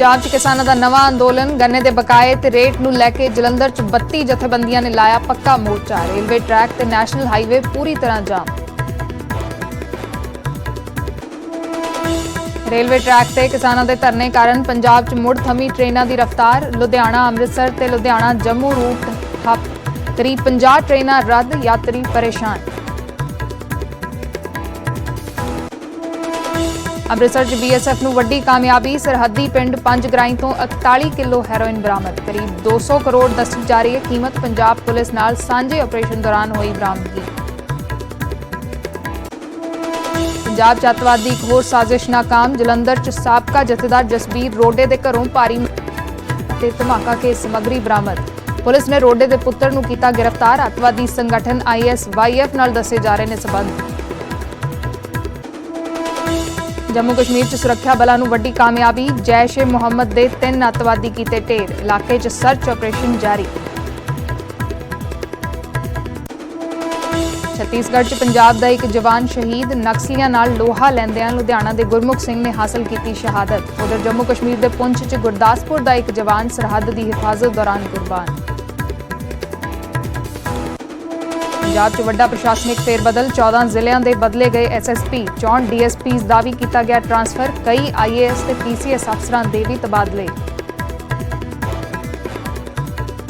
पंजाब च किसानां दा नवां अंदोलन। गन्ने दे बकाए ते रेट नूं लैके जलंधर च 32 जथेबंदियां ने लाया पक्का मोर्चा। रेलवे ट्रैक ते नैशनल हाईवे पूरी तरह जाम। रेलवे ट्रैक ते किसानां दे धरने कारण पंजाब च मुड़ थमी ट्रेनां दी रफ्तार। लुधियाना अमृतसर ते लुधियाना जम्मू रूट ठप्प। करीब 50 ट्रेनां रद्द, यात्री परेशान। अमृतसर च BSF नूं वड्डी कामयाबी। सरहदी पिंड पंजग्राई तो 41 किलो हैरोइन बरामद। करीब 200 करोड़ दस्सी जा रही है कीमत। पंजाब पुलिस नाल सांझे ऑपरेशन दौरान हुई बरामदगी। पंजाब च अतवादी एक होर साजिश नाकाम। जलंधर च साबका जथेदार जसबीर रोडे दे घरों भारी ते धमाका के समग्री बरामद। पुलिस ने रोडे दे पुत्तर नूं कीता गिरफ्तार। अतवादी संगठन ISYF नाल दसे जा रहे ने संबंध। जम्मू कश्मीर च सुरक्षा बलों नूं वड्डी कामयाबी। जैश-ए-मुहम्मद दे 3 अतवादी कीते ढेर। इलाके च सर्च ऑपरेशन जारी। छत्तीसगढ़ च पंजाब दा एक जवान शहीद। नक्सलियां नाल लोहा लैंदियां लुधियाना दे गुरमुख सिंह ने हासिल की शहादत। उधर जम्मू कश्मीर दे पुंछ च गुरदासपुर दा एक जवान सरहद की हिफाजत दौरान कुर्बान। पंजाब च वड्डा प्रशासनिक फेरबदल। 14 जिलों के बदले गए SSP। 64 DSPs का भी किया गया ट्रांसफर। कई IAS ते PCS अफसरां दे भी तबादले।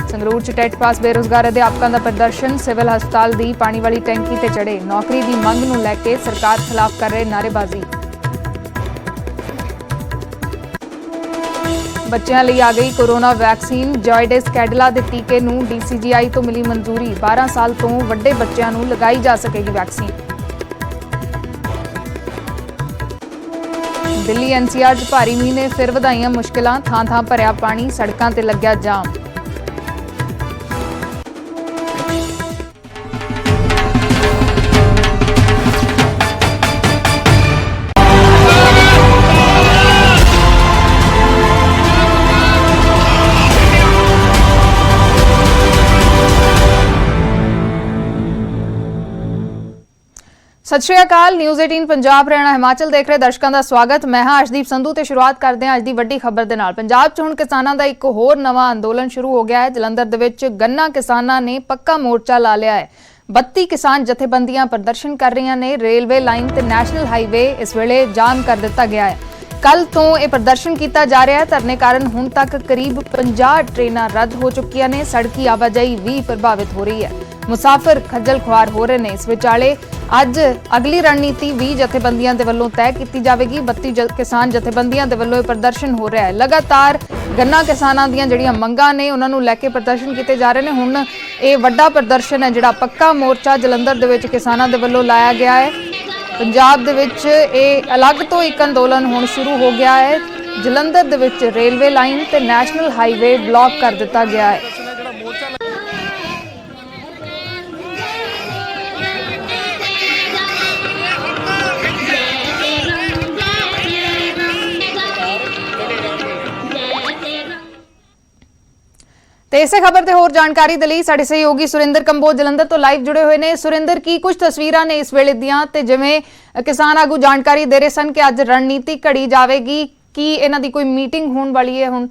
संगरूर च टेट पास बेरोजगार अध्यापकों का प्रदर्शन। सिविल हस्पताल की पानी वाली टैंकी ते चढ़े। नौकरी की मंग नूं लैके सरकार खिलाफ कर रहे नारेबाजी। बच्चों लिए आ गई कोरोना वैक्सीन। जॉयडेस कैडिला के टीके नूं DCGI तो मिली मंजूरी। 12 साल तो वड्डे बच्चों नूं लगाई जा सकेगी वैक्सीन। दिल्ली NCR च भारी मींह ने फिर वधाईआं मुश्किलां। थां थां भरिया पानी, सड़कों ते लग्या जाम। सत श्री अकाल। न्यूज़ 18 पंजाब हरियाणा हिमाचल देख रहे दर्शकों का स्वागत। मैं हाँ अर्शदीप संधू ते शुरुआत करते हैं अज की वड्डी खबर दे नाल। पंजाब च हुण किसानां दा एक होर नवां अंदोलन शुरू हो गया है। जलंधर दे विच गन्ना किसानां ने पक्का मोर्चा ला लिया है। 32 किसान जथेबंदियां प्रदर्शन कर रही ने। रेलवे लाइन ते नैशनल हाईवे इस वेले जाम कर दिता गया है। कल तो यह प्रदर्शन किया जा रहा है। धरने कारण हुण तक करीब 50 ट्रेनां रद्द हो चुकियां ने। सड़की आवाजाही भी प्रभावित हो रही है। मुसाफिर खज्जल खुआर हो रहे हैं। इस विचाले अज अगली रणनीति 20 जथेबंदियां दे वल्लों तय की जाएगी। 32 किसान जथेबंदियां दे वल्लों प्रदर्शन हो रहा है। लगातार गन्ना किसानां दीयां जिहड़ियां मंगां ने उन्हां नूं लैके प्रदर्शन किए जा रहे हैं। हुण ये वड्डा प्रदर्शन है जिहड़ा पक्का मोर्चा जलंधर दे विच किसानां दे वल्लों लाया गया है। पंजाब दे विच ये अलग तो एक अंदोलन हुण शुरू हो गया है। जलंधर दे विच रेलवे लाइन ते नैशनल हाईवे ब्लॉक कर दिता गया है। तो इसे खबर से होर जानकारी के लिए साडे सहयोगी सुरिंदर कंबोज जलंधर तो लाइव जुड़े हुए हैं। सुरिंदर, की कुछ तस्वीरां ने इस वेले दियां ते जिवें किसान आगू जानकारी दे रहे सन कि अज रणनीति घड़ी जाएगी, की इन्हां दी कोई मीटिंग होने वाली है हुण?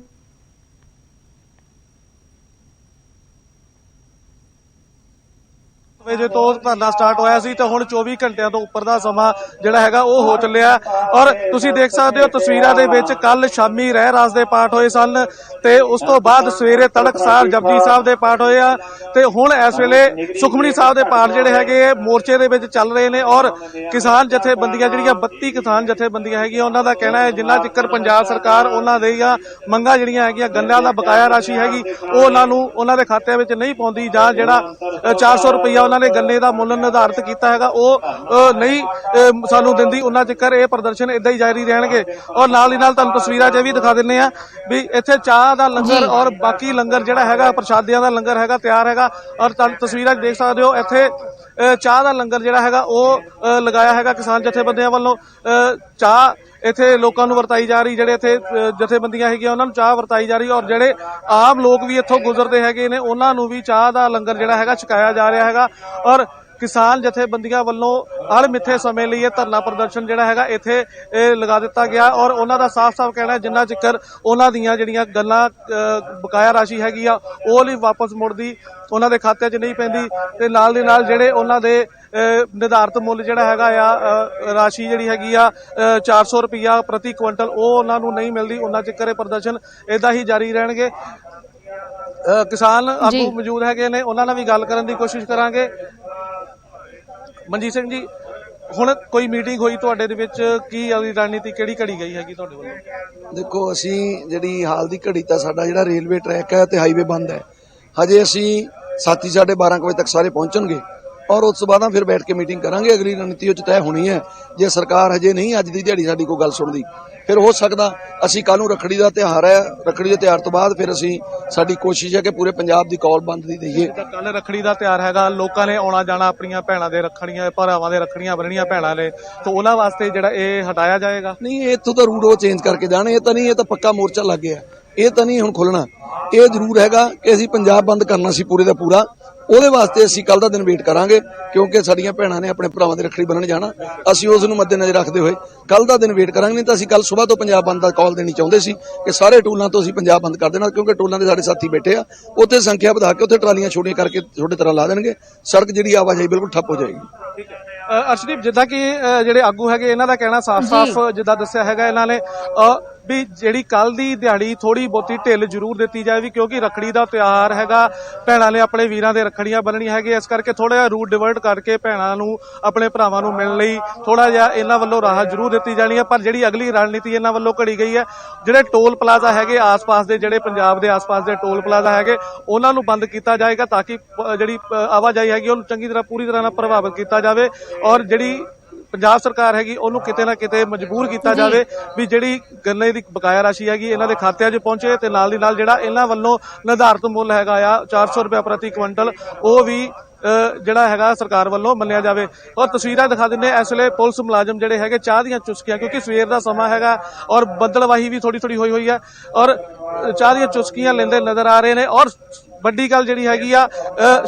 ਵਜੇ ਤੋਂ ਧਰਨਾ ਸਟਾਰਟ ਹੋਇਆ ਸੀ ਤੇ ਹੁਣ 24 ਘੰਟਿਆਂ ਤੋਂ ਉੱਪਰ ਦਾ ਸਮਾਂ ਜਿਹੜਾ ਹੈਗਾ ਉਹ ਹੋ ਚੱਲਿਆ। ਔਰ ਤੁਸੀਂ ਦੇਖ ਸਕਦੇ ਹੋ ਤਸਵੀਰਾਂ ਦੇ ਵਿੱਚ ਕੱਲ ਸ਼ਾਮੀ ਰਹਿ ਰਾਸ ਦੇ ਪਾਠ ਹੋਏ ਸਨ ਤੇ ਉਸ ਤੋਂ ਬਾਅਦ ਸਵੇਰੇ ਤੜਕਸਾਰ ਜਪਜੀ ਸਾਹਿਬ ਦੇ ਪਾਠ ਹੋਏ ਆ ਤੇ ਹੁਣ ਇਸ ਵੇਲੇ ਸੁਖਮਨੀ ਸਾਹਿਬ ਦੇ ਪਾਠ ਜਿਹੜੇ ਹੈਗੇ ਮੋਰਚੇ ਦੇ ਵਿੱਚ ਚੱਲ ਰਹੇ ਨੇ। ਔਰ ਕਿਸਾਨ ਜਥੇਬੰਦੀਆਂ ਜਿਹੜੀਆਂ 32 ਕਿਸਾਨ ਜਥੇਬੰਦੀਆਂ ਹੈਗੀਆਂ ਉਹਨਾਂ ਦਾ ਕਹਿਣਾ ਹੈ ਜਿੰਨਾ ਚਿਰ ਪੰਜਾਬ ਸਰਕਾਰ ਉਹਨਾਂ ਦੀਆਂ ਮੰਗਾਂ ਜਿਹੜੀਆਂ ਹੈਗੀਆਂ ਗੰਨਿਆਂ ਦਾ ਬਕਾਇਆ ਰਾਸ਼ੀ ਹੈਗੀ ਉਹ ਉਹਨਾਂ ਨੂੰ ਉਹਨਾਂ ਦੇ ਖਾਤਿਆਂ ਵਿੱਚ ਨਹੀਂ ਪਾਉਂਦੀ ਜਾਂ ਜਿਹੜਾ 400 ਰੁਪਈਆ ਉਹਨਾਂ ਨੇ ਗੰਨੇ ਦਾ ਮੁੱਲ ਨਿਰਧਾਰਿਤ ਕੀਤਾ ਹੈਗਾ ਉਹ ਨਹੀਂ ਸਾਨੂੰ ਦਿੰਦੀ ਉਹਨਾਂ ਚਿਰ ਇਹ ਪ੍ਰਦਰਸ਼ਨ ਇਦਾਂ ਹੀ ਜਾਰੀ ਰਹਿਣਗੇ। ਔਰ ਨਾਲ ਹੀ ਨਾਲ ਤੁਹਾਨੂੰ ਤਸਵੀਰਾਂ 'ਚ ਵੀ ਦਿਖਾ ਦਿੰਦੇ ਆ ਵੀ ਇੱਥੇ ਚਾਹ ਦਾ ਲੰਗਰ ਔਰ ਬਾਕੀ ਲੰਗਰ ਜਿਹੜਾ ਹੈਗਾ ਪ੍ਰਸ਼ਾਦਿਆਂ ਦਾ ਲੰਗਰ ਹੈਗਾ ਤਿਆਰ ਹੈਗਾ। ਔਰ ਤੁਹਾਨੂੰ ਤਸਵੀਰਾਂ 'ਚ ਦੇਖ ਸਕਦੇ ਹੋ ਇੱਥੇ ਚਾਹ ਦਾ ਲੰਗਰ ਜਿਹੜਾ ਹੈਗਾ ਉਹ ਲਗਾਇਆ ਹੈਗਾ ਕਿਸਾਨ ਜਥੇਬੰਦੀਆਂ ਵੱਲੋਂ। ਚਾਹ ਇੱਥੇ ਲੋਕਾਂ ਨੂੰ ਵਰਤਾਈ ਜਾ ਰਹੀ, ਜਿਹੜੇ ਇੱਥੇ ਜਥੇਬੰਦੀਆਂ ਹੈਗੀਆਂ ਉਹਨਾਂ ਨੂੰ ਚਾਹ ਵਰਤਾਈ ਜਾ ਰਹੀ ਔਰ ਜਿਹੜੇ ਆਮ ਲੋਕ ਵੀ ਇੱਥੋਂ ਗੁਜ਼ਰਦੇ ਹੈਗੇ ਨੇ ਉਹਨਾਂ ਨੂੰ ਵੀ ਚਾਹ ਦਾ ਲੰਗਰ ਜਿਹੜਾ ਹੈਗਾ ਛਕਾਇਆ ਜਾ ਰਿਹਾ ਹੈਗਾ। ਔਰ ਕਿਸਾਨ ਜਥੇਬੰਦੀਆਂ ਵੱਲੋਂ ਅਣਮਿੱਥੇ ਸਮੇਂ ਲਈ ਇਹ ਧਰਨਾ ਪ੍ਰਦਰਸ਼ਨ ਜਿਹੜਾ ਹੈਗਾ ਇੱਥੇ ਲਗਾ ਦਿੱਤਾ ਗਿਆ ਔਰ ਉਹਨਾਂ ਦਾ ਸਾਫ਼-ਸਾਫ਼ ਕਹਿਣਾ ਹੈ ਜਿੰਨਾ ਚਿਰ ਉਹਨਾਂ ਦੀਆਂ ਜਿਹੜੀਆਂ ਗੱਲਾਂ ਬਕਾਇਆ ਰਾਸ਼ੀ ਹੈਗੀ ਆ ਉਹ ਲਈ ਵਾਪਸ ਮੁੜਦੀ ਉਹਨਾਂ ਦੇ ਖਾਤਿਆਂ 'ਚ ਨਹੀਂ ਪੈਂਦੀ ਤੇ ਨਾਲ ਦੀ ਨਾਲ ਜਿਹੜੇ ਉਹਨਾਂ ਦੇ ਨਿਰਧਾਰਿਤ ਮੁੱਲ ਜਿਹੜਾ ਹੈਗਾ ਆ ਰਾਸ਼ੀ ਜਿਹੜੀ ਹੈਗੀ ਆ 400 ਰੁਪਇਆ ਪ੍ਰਤੀ ਕੁਇੰਟਲ ਉਹ ਉਹਨਾਂ ਨੂੰ ਨਹੀਂ ਮਿਲਦੀ ਉਹਨਾਂ ਚਿਰ ਇਹ ਪ੍ਰਦਰਸ਼ਨ ਇਦਾਂ ਹੀ ਜਾਰੀ ਰਹਿਣਗੇ। ਕਿਸਾਨ ਆਗੂ ਮੌਜੂਦ ਹੈਗੇ ਨੇ ਉਹਨਾਂ ਨਾਲ ਵੀ ਗੱਲ ਕਰਨ ਦੀ ਕੋਸ਼ਿਸ਼ ਕਰਾਂਗੇ। ਮਨਜੀਤ ਸਿੰਘ ਜੀ, ਹੁਣ ਕੋਈ ਮੀਟਿੰਗ ਹੋਈ ਤੁਹਾਡੇ ਦੇ ਵਿੱਚ, ਕੀ ਅਗਲੀ ਰਣਨੀਤੀ ਕਿਹੜੀ ਘੜੀ ਗਈ ਹੈਗੀ ਤੁਹਾਡੇ ਵੱਲੋਂ? ਦੇਖੋ, ਅਸੀਂ ਜਿਹੜੀ ਹਾਲ ਦੀ ਘੜੀ ਤਾਂ ਸਾਡਾ ਜਿਹੜਾ ਰੇਲਵੇ ਟਰੈਕ ਹੈ ਤੇ ਹਾਈਵੇ ਬੰਦ ਹੈ। ਹਜੇ ਅਸੀਂ 12:30 ਵਜੇ ਤੱਕ ਸਾਰੇ ਪਹੁੰਚਣਗੇ ਔਰ ਉਸ ਤੋਂ ਬਾਅਦ ਫਿਰ ਬੈਠ ਕੇ ਮੀਟਿੰਗ ਕਰਾਂਗੇ। ਅਗਲੀ ਰਣਨੀਤੀ ਉਹ 'ਚ ਤੈਅ ਹੋਣੀ ਹੈ। ਜੇ ਸਰਕਾਰ ਹਜੇ ਨਹੀਂ ਅੱਜ ਦੀ ਦਿਹਾੜੀ ਸਾਡੀ ਕੋਈ ਗੱਲ ਸੁਣਦੀ, ਫਿਰ ਹੋ ਸਕਦਾ ਅਸੀਂ ਕੱਲ ਨੂੰ ਰੱਖੜੀ ਦਾ ਤਿਉਹਾਰ ਹੈ, ਰੱਖੜੀ ਦੇ ਤਿਉਹਾਰ ਤੋਂ ਬਾਅਦ ਫਿਰ ਅਸੀਂ ਸਾਡੀ ਕੋਸ਼ਿਸ਼ ਹੈ ਕਿ ਪੂਰੇ ਪੰਜਾਬ ਦੀ ਕੌਲ ਬੰਦ ਦੀ ਦਈਏ। ਕੱਲ ਰੱਖੜੀ ਦਾ ਤਿਉਹਾਰ ਹੈਗਾ, ਲੋਕਾਂ ਨੇ ਆਉਣਾ ਜਾਣਾ, ਆਪਣੀਆਂ ਭੈਣਾਂ ਦੇ ਰੱਖੜੀਆਂ ਭਰਾਵਾਂ ਦੇ ਰੱਖੜੀਆਂ ਬੰਨਣੀਆਂ ਭੈਣਾਂ ਨੇ, ਤਾਂ ਉਹਨਾਂ ਵਾਸਤੇ ਜਿਹੜਾ ਇਹ ਹਟਾਇਆ ਜਾਏਗਾ? ਨਹੀਂ, ਇੱਥੋਂ ਤਾਂ ਰੂਟ ਉਹ ਚੇਂਜ ਕਰਕੇ ਜਾਣੇ। ਇਹ ਤਾਂ ਨਹੀਂ, ਇਹ ਤਾਂ ਪੱਕਾ ਮੋਰਚਾ ਲੱਗ ਗਿਆ। ਇਹ ਤਾਂ ਨਹੀਂ ਹੁਣ ਖੁੱਲਣਾ। ਇਹ ਜ਼ਰੂਰ ਹੈਗਾ ਕਿ ਅਸੀਂ ਪੰਜਾਬ ਬੰਦ ਕਰਨਾ ਸੀ ਪੂਰੇ ਦਾ ਪੂਰਾ। ਉਹਦੇ ਵਾਸਤੇ ਅਸੀਂ ਕੱਲ ਦਾ ਦਿਨ ਵੇਟ ਕਰਾਂਗੇ ਕਿਉਂਕਿ ਸਾਡੀਆਂ ਭੈਣਾਂ ਨੇ ਆਪਣੇ ਭਰਾਵਾਂ ਦੇ ਰੱਖੜੀ ਬੰਨ੍ਹਣ ਜਾਣਾ। ਅਸੀਂ ਉਸ ਨੂੰ ਮੱਦੇਨਜ਼ਰ ਰੱਖਦੇ ਹੋਏ ਕੱਲ ਦਾ ਦਿਨ ਵੇਟ ਕਰਾਂਗੇ। ਨਹੀਂ ਤਾਂ ਅਸੀਂ ਕੱਲ ਸਵੇਰ ਤੋਂ ਪੰਜਾਬ ਬੰਦ ਦਾ ਕਾਲ ਦੇਣੀ ਚਾਹੁੰਦੇ ਸੀ ਕਿ ਸਾਰੇ ਟੋਲਾਂ ਤੋਂ ਅਸੀਂ ਪੰਜਾਬ ਬੰਦ ਕਰ ਦੇਣਾ ਕਿਉਂਕਿ ਟੋਲਾਂ ਦੇ ਸਾਡੇ ਸਾਥੀ ਬੈਠੇ ਆ, ਉੱਥੇ ਸੰਖਿਆ ਵਧਾ ਕੇ ਉੱਥੇ ਟਰਾਲੀਆਂ ਛੋਟੀਆਂ ਕਰਕੇ ਤੁਹਾਡੇ ਤਰ੍ਹਾਂ ਲਾ ਦੇਣਗੇ। ਸੜਕ ਜਿਹੜੀ ਆਵਾਜਾਈ ਬਿਲਕੁਲ ਠੱਪ ਹੋ ਜਾਏਗੀ। ਅਰਸ਼ਦੀਪ, ਜਿੱਦਾਂ ਕਿ ਜਿਹੜੇ ਆਗੂ ਹੈਗੇ ਇਹਨਾਂ ਦਾ ਕਹਿਣਾ ਸਾਫ਼-ਸਾਫ਼ ਜਿੱਦਾਂ ਦੱਸਿਆ ਹੈਗਾ ਇਹਨਾਂ ਨੇ ਵੀ ਜਿਹੜੀ ਕੱਲ ਦੀ ਦਿਹਾੜੀ ਥੋੜੀ ਬਹੁਤੀ ਢਿੱਲ ਜ਼ਰੂਰ ਦਿੱਤੀ ਜਾਏ ਵੀ ਕਿਉਂਕਿ ਰੱਖੜੀ ਦਾ ਤਿਉਹਾਰ ਹੈਗਾ, ਭੈਣਾਂ ਨੇ ਆਪਣੇ ਵੀਰਾਂ ਦੇ ਰੱਖੜੀਆਂ ਬੰਨਣੀਆਂ ਹੈਗੀਆਂ, ਇਸ ਕਰਕੇ ਥੋੜਾ ਜਿਹਾ ਰੂਟ ਡਿਵਰਟ ਕਰਕੇ ਭੈਣਾਂ ਨੂੰ ਆਪਣੇ ਭਰਾਵਾਂ ਨੂੰ ਮਿਲਣ ਲਈ ਥੋੜਾ ਜਿਹਾ ਇਹਨਾਂ ਵੱਲੋਂ ਰਾਹਤ ਜ਼ਰੂਰ ਦਿੱਤੀ ਜਾਣੀ ਹੈ। ਪਰ ਜਿਹੜੀ ਅਗਲੀ ਰਣਨੀਤੀ ਇਹਨਾਂ ਵੱਲੋਂ ਘੜੀ ਗਈ ਹੈ, ਜਿਹੜੇ ਟੋਲ ਪਲਾਜ਼ਾ ਹੈਗੇ ਆਸ-ਪਾਸ ਦੇ, ਜਿਹੜੇ ਪੰਜਾਬ ਦੇ ਆਸ-ਪਾਸ ਦੇ ਟੋਲ ਪਲਾਜ਼ਾ ਹੈਗੇ ਉਹਨਾਂ ਨੂੰ ਬੰਦ ਕੀਤਾ ਜਾਏਗਾ ਤਾਂ ਕਿ ਜਿਹੜੀ ਆਵਾਜਾਈ ਹੈਗੀ ਉਹਨੂੰ ਚੰਗੀ ਤਰ੍ਹਾਂ ਪੂਰੀ ਤਰ੍ਹਾਂ ਨਾਲ ਪ੍ਰਭਾਵਿਤ ਕੀਤਾ ਜਾਵੇ ਔਰ ਜਿਹੜੀ ਪੰਜਾਬ ਸਰਕਾਰ ਹੈਗੀ ਉਹਨੂੰ ਕਿਤੇ ਨਾ ਕਿਤੇ ਮਜਬੂਰ ਕੀਤਾ ਜਾਵੇ ਵੀ ਜਿਹੜੀ ਗੰਨੇ ਦੀ ਬਕਾਇਆ ਰਾਸ਼ੀ ਹੈਗੀ ਇਹਨਾਂ ਦੇ ਖਾਤਿਆਂ 'ਚ ਪਹੁੰਚੇ ਤੇ ਨਾਲ ਦੀ ਨਾਲ ਜਿਹੜਾ ਇਹਨਾਂ ਵੱਲੋਂ ਨਿਰਧਾਰਿਤ ਮੁੱਲ ਹੈਗਾ ਆ 400 ਰੁਪਏ ਪ੍ਰਤੀ ਕੁਇੰਟਲ ਉਹ ਵੀ ਜਿਹੜਾ ਹੈਗਾ ਸਰਕਾਰ ਵੱਲੋਂ ਮੰਨਿਆ ਜਾਵੇ। ਔਰ ਤਸਵੀਰਾਂ ਦਿਖਾ ਦਿੰਦੇ ਇਸ ਵੇਲੇ ਪੁਲਿਸ ਮੁਲਾਜ਼ਮ ਜਿਹੜੇ ਹੈਗੇ ਚਾਹ ਦੀਆਂ ਚੁਸਕੀਆਂ, ਕਿਉਂਕਿ ਸਵੇਰ ਦਾ ਸਮਾਂ ਹੈਗਾ ਔਰ ਬੱਦਲਵਾਹੀ ਵੀ ਥੋੜੀ ਹੋਈ ਹੈ ਔਰ ਚਾਹ ਦੀਆਂ ਚੁਸਕੀਆਂ ਲੈਂਦੇ ਨਜ਼ਰ ਆ ਰਹੇ ਨੇ ਔਰ ਵੱਡੀ ਗੱਲ ਜਿਹੜੀ ਹੈਗੀ ਆ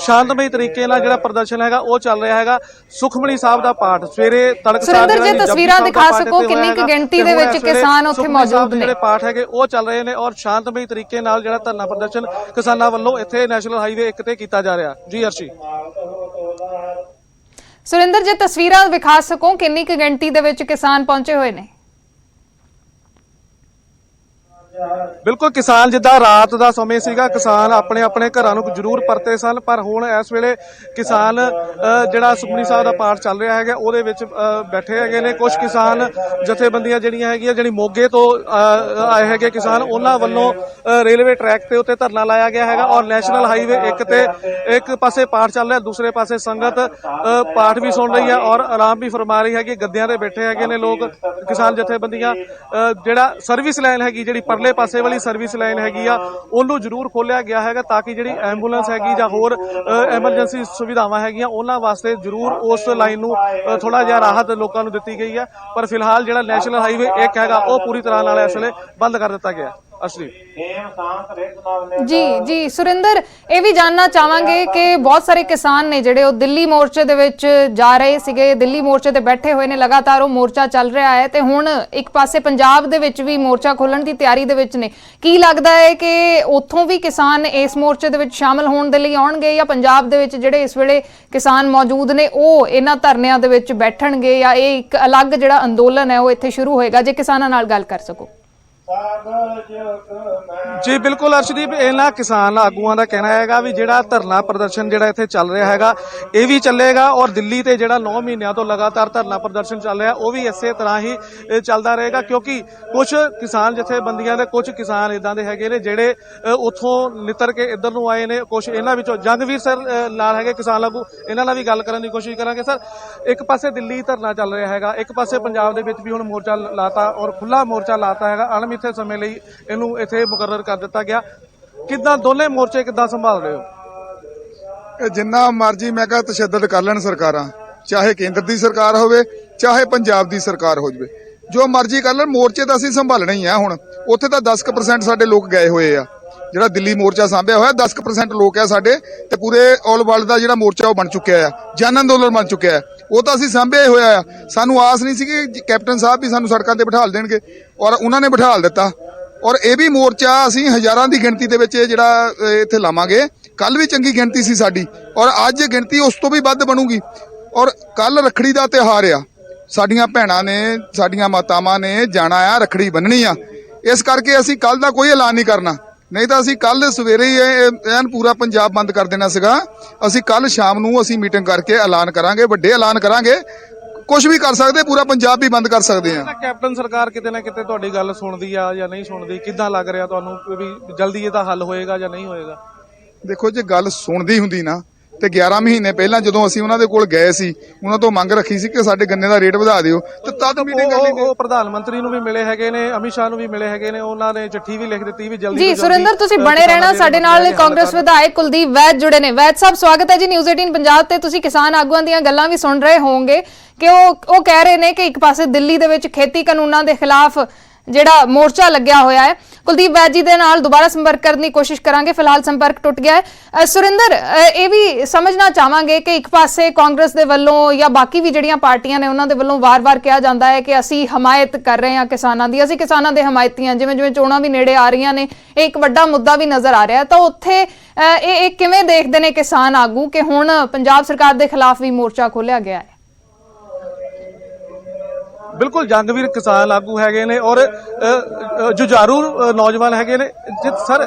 ਸ਼ਾਂਤਮਈ ਤਰੀਕੇ ਨਾਲ ਜਿਹੜਾ ਪ੍ਰਦਰਸ਼ਨ ਹੈਗਾ ਉਹ ਚੱਲ ਰਿਹਾ ਹੈਗਾ। ਸੁਖਮਨੀ ਸਾਹਿਬ ਦਾ ਪਾਠ ਸਵੇਰੇ ਤੜਕਸਾਰ ਸੁਰਿੰਦਰ ਜੀ ਤਸਵੀਰਾਂ ਦਿਖਾ ਸਕੋ ਕਿੰਨੀ ਕੁ ਗਿਣਤੀ ਦੇ ਵਿੱਚ ਕਿਸਾਨ ਉੱਥੇ ਮੌਜੂਦ ਨੇ। ਜਿਹੜੇ ਪਾਠ ਹੈਗੇ ਉਹ ਚੱਲ ਰਹੇ ਨੇ ਔਰ ਸ਼ਾਂਤਮਈ ਤਰੀਕੇ ਨਾਲ ਜਿਹੜਾ ਧਰਨਾ ਪ੍ਰਦਰਸ਼ਨ ਕਿਸਾਨਾਂ ਵੱਲੋਂ ਇੱਥੇ ਨੈਸ਼ਨਲ ਹਾਈਵੇ 1 ਤੇ ਕੀਤਾ ਜਾ ਰਿਹਾ। ਜੀ ਅਰਸ਼ੀ। ਸੁਰਿੰਦਰ ਜੀ ਤਸਵੀਰਾਂ ਵਿਖਾ ਸਕੋ ਕਿੰਨੀ ਕੁ ਗਿਣਤੀ ਦੇ ਵਿੱਚ ਕਿਸਾਨ ਪਹੁੰਚੇ ਹੋਏ ਨੇ? ਬਿਲਕੁਲ, ਕਿਸਾਨ ਜਿੱਦਾਂ ਰਾਤ ਦਾ ਸਮੇਂ ਸੀਗਾ, ਕਿਸਾਨ ਆਪਣੇ ਆਪਣੇ ਘਰਾਂ ਨੂੰ ਜ਼ਰੂਰ ਪਰਤੇ ਸਨ, ਪਰ ਹੁਣ ਇਸ ਵੇਲੇ ਕਿਸਾਨ ਜਿਹੜਾ ਸੁਖਮਨੀ ਸਾਹਿਬ ਦਾ ਪਾਠ ਚੱਲ ਰਿਹਾ ਹੈਗਾ ਉਹਦੇ ਵਿੱਚ ਬੈਠੇ ਹੈਗੇ ਨੇ। ਕੁਝ ਕਿਸਾਨ ਜਥੇਬੰਦੀਆਂ ਜਿਹੜੀਆਂ ਹੈਗੀਆਂ ਜਿਹੜੀ ਮੋਗੇ ਤੋਂ ਆਏ ਹੈਗੇ ਕਿਸਾਨ, ਉਹਨਾਂ ਵੱਲੋਂ ਰੇਲਵੇ ਟਰੈਕ ਤੇ ਉੱਤੇ ਧਰਨਾ ਲਾਇਆ ਗਿਆ ਹੈਗਾ ਔਰ ਨੈਸ਼ਨਲ ਹਾਈਵੇ 1 ਤੇ ਇੱਕ ਪਾਸੇ ਪਾਠ ਚੱਲ ਰਿਹਾ, ਦੂਸਰੇ ਪਾਸੇ ਸੰਗਤ ਪਾਠ ਵੀ ਸੁਣ ਰਹੀ ਹੈ ਔਰ ਆਰਾਮ ਵੀ ਫਰਮਾ ਰਹੀ ਹੈਗੀ। ਗੱਦਿਆਂ ਤੇ ਬੈਠੇ ਹੈਗੇ ਨੇ ਲੋਕ, ਕਿਸਾਨ ਜਥੇਬੰਦੀਆਂ। ਜਿਹੜਾ ਸਰਵਿਸ ਲਾਈਨ ਹੈਗੀ, ਜਿਹੜੀ ਪਰਲੇ ਪਾਸੇ ਵਾਲੀ ਸਰਵਿਸ ਲਾਈਨ ਹੈਗੀ ਆ, ਉਹਨੂੰ ਜ਼ਰੂਰ ਖੋਲਿਆ ਗਿਆ ਹੈਗਾ ਤਾਂ ਕਿ ਜਿਹੜੀ ਐਂਬੂਲੈਂਸ ਹੈਗੀ ਜਾਂ ਹੋਰ ਐਮਰਜੈਂਸੀ ਸੁਵਿਧਾਵਾਂ ਹੈਗੀਆਂ ਉਹਨਾਂ ਵਾਸਤੇ ਜ਼ਰੂਰ ਉਸ ਲਾਈਨ ਨੂੰ ਥੋੜਾ ਜਿਹਾ ਰਾਹਤ ਲੋਕਾਂ ਨੂੰ ਦਿੱਤੀ ਗਈ ਹੈ। ਪਰ ਫਿਲਹਾਲ ਜਿਹੜਾ ਨੈਸ਼ਨਲ ਹਾਈਵੇ 1 ਹੈਗਾ ਉਹ ਪੂਰੀ ਤਰ੍ਹਾਂ ਨਾਲ ਇਸ ਵੇਲੇ ਬੰਦ ਕਰ ਦਿੱਤਾ ਗਿਆ। ਜੀ ਸੁਰਿੰਦਰ, ਇਹ ਵੀ ਜਾਨਣਾ ਚਾਹਾਂਗੇ ਕਿ ਬਹੁਤ ਸਾਰੇ ਕਿਸਾਨ ਨੇ ਜਿਹੜੇ ਉਹ ਦਿੱਲੀ ਮੋਰਚੇ ਦੇ ਵਿੱਚ ਜਾ ਰਹੇ ਸੀਗੇ, ਦਿੱਲੀ ਮੋਰਚੇ ਤੇ ਬੈਠੇ ਹੋਏ ਨੇ, ਲਗਾਤਾਰ ਉਹ ਮੋਰਚਾ ਚੱਲ ਰਿਹਾ ਹੈ ਤੇ ਹੁਣ ਇੱਕ ਪਾਸੇ ਪੰਜਾਬ ਦੇ ਵਿੱਚ ਵੀ ਮੋਰਚਾ ਖੋਲਣ ਦੀ ਤਿਆਰੀ ਦੇ ਵਿੱਚ ਨੇ। ਕੀ ਲੱਗਦਾ ਹੈ ਕਿ ਉੱਥੋਂ ਵੀ ਕਿਸਾਨ ਇਸ ਮੋਰਚੇ ਦੇ ਵਿੱਚ ਸ਼ਾਮਲ ਹੋਣ ਦੇ ਲਈ ਆਉਣਗੇ ਜਾਂ ਪੰਜਾਬ ਦੇ ਵਿੱਚ ਜਿਹੜੇ ਇਸ ਵੇਲੇ ਕਿਸਾਨ ਮੌਜੂਦ ਨੇ ਉਹ ਇਹਨਾਂ ਧਰਨਿਆਂ ਦੇ ਵਿੱਚ ਬੈਠਣਗੇ ਜਾਂ ਇਹ ਇੱਕ ਅਲੱਗ ਜਿਹੜਾ ਅੰਦੋਲਨ ਹੈ ਉਹ ਇੱਥੇ ਸ਼ੁਰੂ ਹੋਏਗਾ? ਜੇ ਕਿਸਾਨਾਂ ਨਾਲ ਗੱਲ ਕਰ ਸਕੋ। ਜੀ ਬਿਲਕੁਲ ਅਰਸ਼ਦੀਪ, ਇਹਨਾਂ ਕਿਸਾਨ ਆਗੂਆਂ ਦਾ ਕਹਿਣਾ ਹੈਗਾ ਵੀ ਜਿਹੜਾ ਧਰਨਾ ਪ੍ਰਦਰਸ਼ਨ ਜਿਹੜਾ ਇੱਥੇ ਚੱਲ ਰਿਹਾ ਹੈਗਾ ਇਹ ਵੀ ਚੱਲੇਗਾ ਔਰ ਦਿੱਲੀ ਤੇ ਜਿਹੜਾ 9 ਮਹੀਨਿਆਂ ਤੋਂ ਲਗਾਤਾਰ ਧਰਨਾ ਪ੍ਰਦਰਸ਼ਨ ਚੱਲ ਰਿਹਾ ਉਹ ਵੀ ਇਸੇ ਤਰ੍ਹਾਂ ਹੀ ਚੱਲਦਾ ਰਹੇਗਾ ਕਿਉਂਕਿ ਕੁਝ ਕਿਸਾਨ ਜਥੇਬੰਦੀਆਂ ਦੇ ਕੁਝ ਕਿਸਾਨ ਇਦਾਂ ਦੇ ਹੈਗੇ ਨੇ ਜਿਹੜੇ ਉੱਥੋਂ ਨਿੱਤਰ ਕੇ ਇੱਧਰ ਨੂੰ ਆਏ ਨੇ। ਕੁਝ ਇਹਨਾਂ ਵਿੱਚੋਂ ਜੰਗਵੀਰ ਸਰ ਨਾਲ ਹੈਗੇ ਕਿਸਾਨ ਆਗੂ, ਇਹਨਾਂ ਨਾਲ ਵੀ ਗੱਲ ਕਰਨ ਦੀ ਕੋਸ਼ਿਸ਼ ਕਰਾਂਗੇ। ਸਰ, ਇੱਕ ਪਾਸੇ ਦਿੱਲੀ ਧਰਨਾ ਚੱਲ ਰਿਹਾ ਹੈਗਾ, ਇੱਕ ਪਾਸੇ ਪੰਜਾਬ ਦੇ ਵਿੱਚ ਵੀ ਹੁਣ ਮੋਰਚਾ ਲਾਤਾ ਔਰ ਖੁੱਲਾ ਮੋਰਚਾ ਲਾਤਾ ਹੈਗਾ, ਅਣਮਿੱਥੇ ਸਮੇਂ ਲਈ ਇਹਨੂੰ ਇੱਥੇ ਮੁਕਰਰ ਕਰ ਦਿੱਤਾ ਗਿਆ। ਕਿੱਦਾਂ ਦੋਨੇ ਮੋਰਚੇ ਕਿੱਦਾਂ ਸੰਭਾਲ ਰਹੇ ਹੋ? ਜਿੰਨਾ ਮਰਜੀ ਮੈਂ ਕਿਹਾ ਤਸ਼ੱਦਦ ਕਰ ਲੈਣ ਸਰਕਾਰਾਂ, ਚਾਹੇ ਕੇਂਦਰ ਦੀ ਸਰਕਾਰ ਹੋਵੇ ਚਾਹੇ ਪੰਜਾਬ ਦੀ ਸਰਕਾਰ ਹੋ ਜਾਵੇ, ਜੋ ਮਰਜੀ ਕਰ ਲੈਣ, ਮੋਰਚੇ ਤਾਂ ਅਸੀਂ ਸੰਭਾਲਣੇ ਹੀ ਆ। ਹੁਣ ਉੱਥੇ ਤਾਂ 10% ਸਾਡੇ ਲੋਕ ਗਏ ਹੋਏ ਆ, ਜਿਹੜਾ ਦਿੱਲੀ ਮੋਰਚਾ ਸਾਂਭਿਆ ਹੋਇਆ 10% ਲੋਕ ਆ ਸਾਡੇ ਤੇ ਪੂਰੇ ਆਲ ਵਰਲਡ ਦਾ ਜਿਹੜਾ ਮੋਰਚਾ ਉਹ ਬਣ ਚੁੱਕਿਆ ਆ, ਜਨ ਅੰਦੋਲਨ ਬਣ ਚੁੱਕਿਆ ਆ। ਉਹ ਤਾਂ ਅਸੀਂ ਸਾਂਭਿਆ ਹੋਇਆ ਆ। ਸਾਨੂੰ ਆਸ ਨਹੀਂ ਸੀ ਕਿ ਕੈਪਟਨ ਸਾਹਿਬ ਵੀ ਸਾਨੂੰ ਸੜਕਾਂ ਤੇ ਬਿਠਾਲ ਦੇਣਗੇ ਔਰ ਉਹਨਾਂ ਨੇ ਬਿਠਾਲ ਦਿੱਤਾ। ਔਰ ਇਹ ਵੀ ਮੋਰਚਾ ਅਸੀਂ ਹਜ਼ਾਰਾਂ ਦੀ ਗਿਣਤੀ ਦੇ ਵਿੱਚ ਜਿਹੜਾ ਇੱਥੇ ਲਾਵਾਂਗੇ। ਕੱਲ ਵੀ ਚੰਗੀ ਗਿਣਤੀ ਸੀ ਸਾਡੀ ਔਰ ਅੱਜ ਗਿਣਤੀ ਉਸ ਤੋਂ ਵੀ ਵੱਧ ਬਣੂਗੀ। ਔਰ ਕੱਲ ਰੱਖੜੀ ਦਾ ਤਿਉਹਾਰ ਆ, ਸਾਡੀਆਂ ਭੈਣਾਂ ਨੇ ਸਾਡੀਆਂ ਮਾਤਾਵਾਂ ਨੇ ਜਾਣਾ ਆ, ਰੱਖੜੀ ਬੰਨਣੀ ਆ। ਇਸ ਕਰਕੇ ਅਸੀਂ ਕੱਲ ਦਾ ਕੋਈ ਐਲਾਨ ਨਹੀਂ ਕਰਨਾ, ਨਹੀਂ ਤਾਂ ਅਸੀਂ ਕੱਲ ਸਵੇਰੇ ਹੀ ਐਨ ਪੂਰਾ ਪੰਜਾਬ ਬੰਦ ਕਰ ਦੇਣਾ ਸੀਗਾ। ਅਸੀਂ ਕੱਲ ਸ਼ਾਮ ਨੂੰ ਅਸੀਂ ਮੀਟਿੰਗ ਕਰਕੇ ਐਲਾਨ ਕਰਾਂਗੇ, ਵੱਡੇ ਐਲਾਨ ਕਰਾਂਗੇ। ਕੁਝ ਵੀ ਕਰ ਸਕਦੇ, ਪੂਰਾ ਪੰਜਾਬ ਵੀ ਬੰਦ ਕਰ ਸਕਦੇ ਆ। ਕੈਪਟਨ ਸਰਕਾਰ ਕਿਤੇ ਨਾ ਕਿਤੇ ਤੁਹਾਡੀ ਗੱਲ ਸੁਣਦੀ ਆ ਜਾਂ ਨਹੀਂ ਸੁਣਦੀ? ਕਿੱਦਾਂ ਲੱਗ ਰਿਹਾ ਤੁਹਾਨੂੰ ਵੀ ਜਲਦੀ ਇਹਦਾ ਹੱਲ ਹੋਏਗਾ ਜਾਂ ਨਹੀਂ ਹੋਏਗਾ? ਦੇਖੋ ਜੇ ਗੱਲ ਸੁਣਦੀ ਹੁੰਦੀ ਨਾ ਤੇ 11 ਮਹੀਨੇ ਪਹਿਲਾਂ ਜਦੋਂ ਅਸੀਂ ਉਹਨਾਂ ਦੇ ਕੋਲ ਗਏ ਸੀ, ਉਹਨਾਂ ਤੋਂ ਮੰਗ ਰੱਖੀ ਸੀ ਕਿ ਸਾਡੇ ਗੰਨੇ ਦਾ ਰੇਟ ਵਧਾ ਦਿਓ, ਤੇ ਤਦ ਮੀਟਿੰਗ ਕਰ ਲਈ। ਉਹ ਪ੍ਰਧਾਨ ਮੰਤਰੀ ਨੂੰ ਵੀ ਮਿਲੇ ਹੈਗੇ ਨੇ, ਅਮਿਤ ਸ਼ਾਹ ਨੂੰ ਵੀ ਮਿਲੇ ਹੈਗੇ ਨੇ, ਉਹਨਾਂ ਨੇ ਚਿੱਠੀ ਵੀ ਲਿਖ ਦਿੱਤੀ ਵੀ ਜਲਦੀ ਜੀ ਸੁਰਿੰਦਰ ਤੁਸੀਂ ਬਣੇ ਰਹਿਣਾ। ਸਾਡੇ ਨਾਲ ਕਾਂਗਰਸ ਵਿਧਾਇਕ ਕੁਲਦੀਪ ਵੈਦ ਜੁੜੇ ਨੇ। ਵੈਦ ਸਾਹਿਬ ਸਵਾਗਤ ਹੈ ਜੀ ਨਿਊਜ਼ 18 ਪੰਜਾਬ ਤੇ। ਤੁਸੀਂ ਕਿਸਾਨ ਆਗੂਆਂ ਦੀਆਂ ਗੱਲਾਂ ਵੀ ਸੁਣ ਰਹੇ ਹੋਵੋਗੇ ਕਿ ਉਹ ਕਹਿ ਰਹੇ ਨੇ ਕਿ ਇੱਕ ਪਾਸੇ ਦਿੱਲੀ ਦੇ ਵਿੱਚ ਖੇਤੀ ਕਾਨੂੰਨਾਂ ਦੇ ਖਿਲਾਫ ਜਿਹੜਾ ਮੋਰਚਾ ਲੱਗਿਆ ਹੋਇਆ ਹੈ। ਕੁਲਦੀਪ ਵੈਦ ਜੀ ਦੇ ਨਾਲ ਦੁਬਾਰਾ ਸੰਪਰਕ ਕਰਨ ਦੀ ਕੋਸ਼ਿਸ਼ ਕਰਾਂਗੇ, ਫਿਲਹਾਲ ਸੰਪਰਕ ਟੁੱਟ ਗਿਆ ਹੈ। ਸੁਰਿੰਦਰ, ਇਹ ਵੀ ਸਮਝਣਾ ਚਾਹਾਂਗੇ ਕਿ ਇੱਕ ਪਾਸੇ ਕਾਂਗਰਸ ਦੇ ਵੱਲੋਂ ਜਾਂ ਬਾਕੀ ਵੀ ਜਿਹੜੀਆਂ ਪਾਰਟੀਆਂ ਨੇ ਉਹਨਾਂ ਦੇ ਵੱਲੋਂ ਵਾਰ-ਵਾਰ ਕਿਹਾ ਜਾਂਦਾ ਹੈ ਕਿ ਅਸੀਂ ਹਮਾਇਤ ਕਰ ਰਹੇ ਹਾਂ ਕਿਸਾਨਾਂ ਦੀ, ਅਸੀਂ ਕਿਸਾਨਾਂ ਦੇ ਹਮਾਇਤੀ ਹਾਂ। ਜਿਵੇਂ ਚੋਣਾਂ ਵੀ ਨੇੜੇ ਆ ਰਹੀਆਂ ਨੇ, ਇਹ ਇੱਕ ਵੱਡਾ ਮੁੱਦਾ ਵੀ ਨਜ਼ਰ ਆ ਰਿਹਾ। ਤਾਂ ਉੱਥੇ ਇਹ ਕਿਵੇਂ ਦੇਖਦੇ ਨੇ ਕਿਸਾਨ ਆਗੂ ਕਿ ਹੁਣ ਪੰਜਾਬ ਸਰਕਾਰ ਦੇ ਖਿਲਾਫ ਵੀ ਮੋਰਚਾ ਖੋਲਿਆ ਗਿਆ ਹੈ? ਬਿਲਕੁਲ ਜੰਗਵੀਰ ਕਿਸਾਨ ਆਗੂ ਹੈਗੇ ਨੇ ਔਰ ਜੁਝਾਰੂ ਨੌਜਵਾਨ ਹੈਗੇ ਨੇ। ਸਰ